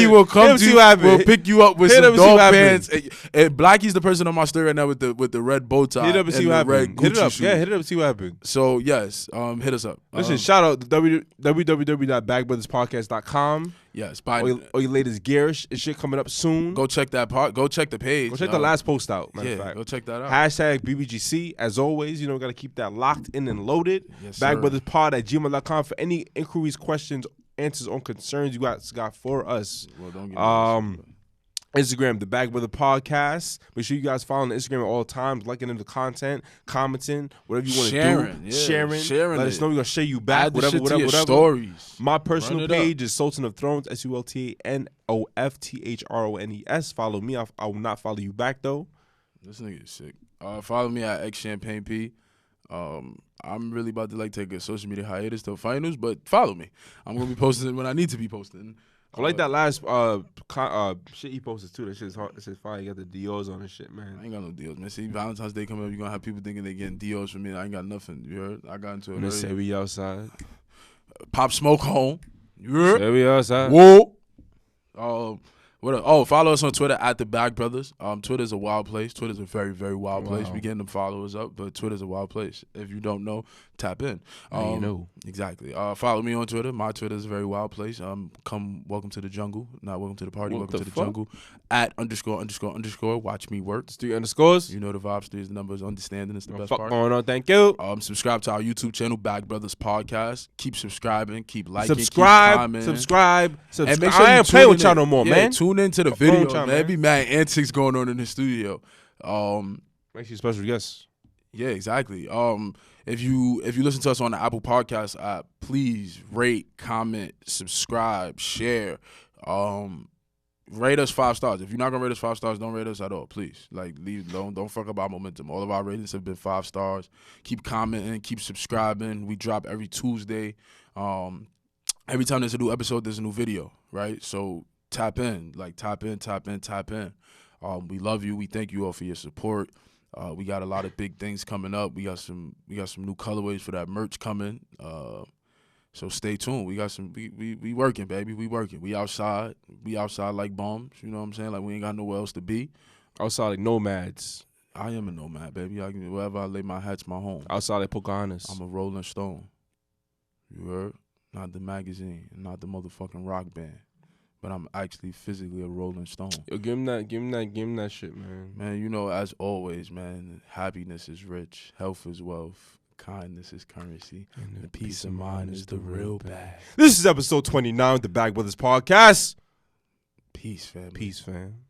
will come to you. Will pick you up with some dog pants. And Blackie's the person on my story right now with the red bow tie. Hit up and see what happens. Hit it up. Yeah, hit it up and see what happens. So yes, hit us up. Listen, shout out www.bagbrothers.podcast.com. Yes, all your latest gear shit coming up soon. Go check that part. Go check the page. Go check the last post out. Matter of fact. Go check that out. Hashtag BBGC. As always, we got to keep that locked in and loaded. Yes, BagBrothersPod@gmail.com for any inquiries, questions, answers on concerns you guys got for us. Well, don't get Instagram, the Bag Brother Podcast. Make sure you guys follow the Instagram at all times, liking the content, commenting, whatever you want to do. Sharing. Let us know. We're going to share you back. Add whatever. Stories. My personal page is Sultan of Thrones, SULTANOFTHRONES. Follow me. I will not follow you back, though. This nigga is sick. Follow me at XChampagneP. I'm really about to take a social media hiatus till finals, but follow me. I'm going to be posting when I need to be posting. I like that last shit he posted too. That shit's hard. That shit's fire. You got the Dior's on and shit, man. I ain't got no deals, man. See, Valentine's Day coming up, you're gonna have people thinking they getting Dior's from me. I ain't got nothing. You heard? I got into it. They say we outside. Pop Smoke home. You heard? Say we outside. Whoa. Follow us on Twitter at the Bag Brothers. Twitter's a wild place. Twitter's a very, very wild place. We getting them followers up, but Twitter's a wild place. If you don't know, tap in. You know. Exactly. Follow me on Twitter. My Twitter is a very wild place. Welcome to the jungle. Not welcome to the party. Welcome to the jungle. At ____. Watch me work. 3 underscores. You know the vibes. 3 is the numbers. Understanding is the best part. Going on. Thank you. Subscribe to our YouTube channel, Bag Brothers Podcast. Keep subscribing. Keep liking. Subscribe. Keep Subscribe. And make sure I ain't playing with y'all no more, man. Tune into the video. There be mad antics going on in the studio. Make sure special guests. Yeah, exactly. If you listen to us on the Apple Podcast app, please rate, comment, subscribe, share. Rate us 5 stars. If you're not gonna rate us 5 stars, don't rate us at all, please. Don't fuck up our momentum. All of our ratings have been 5 stars. Keep commenting, keep subscribing. We drop every Tuesday. Every time there's a new episode, there's a new video, right? So tap in. We love you. We thank you all for your support. We got a lot of big things coming up. We got some new colorways for that merch coming. So stay tuned. We got some. We working, baby. We working. We outside. We outside like bums. You know what I'm saying? Like we ain't got nowhere else to be. Outside like nomads. I am a nomad, baby. Wherever I lay my hat's my home. Outside like Pocahontas. I'm a Rolling Stone. You heard? Not the magazine, not the motherfucking rock band. But I'm actually physically a Rolling Stone. Yo, give him that shit, man. Man, as always, man, happiness is rich, health is wealth, kindness is currency, and the peace of mind is the real bag. This is episode 29 of the Bag Brothers Podcast. Peace, fam. Peace, fam.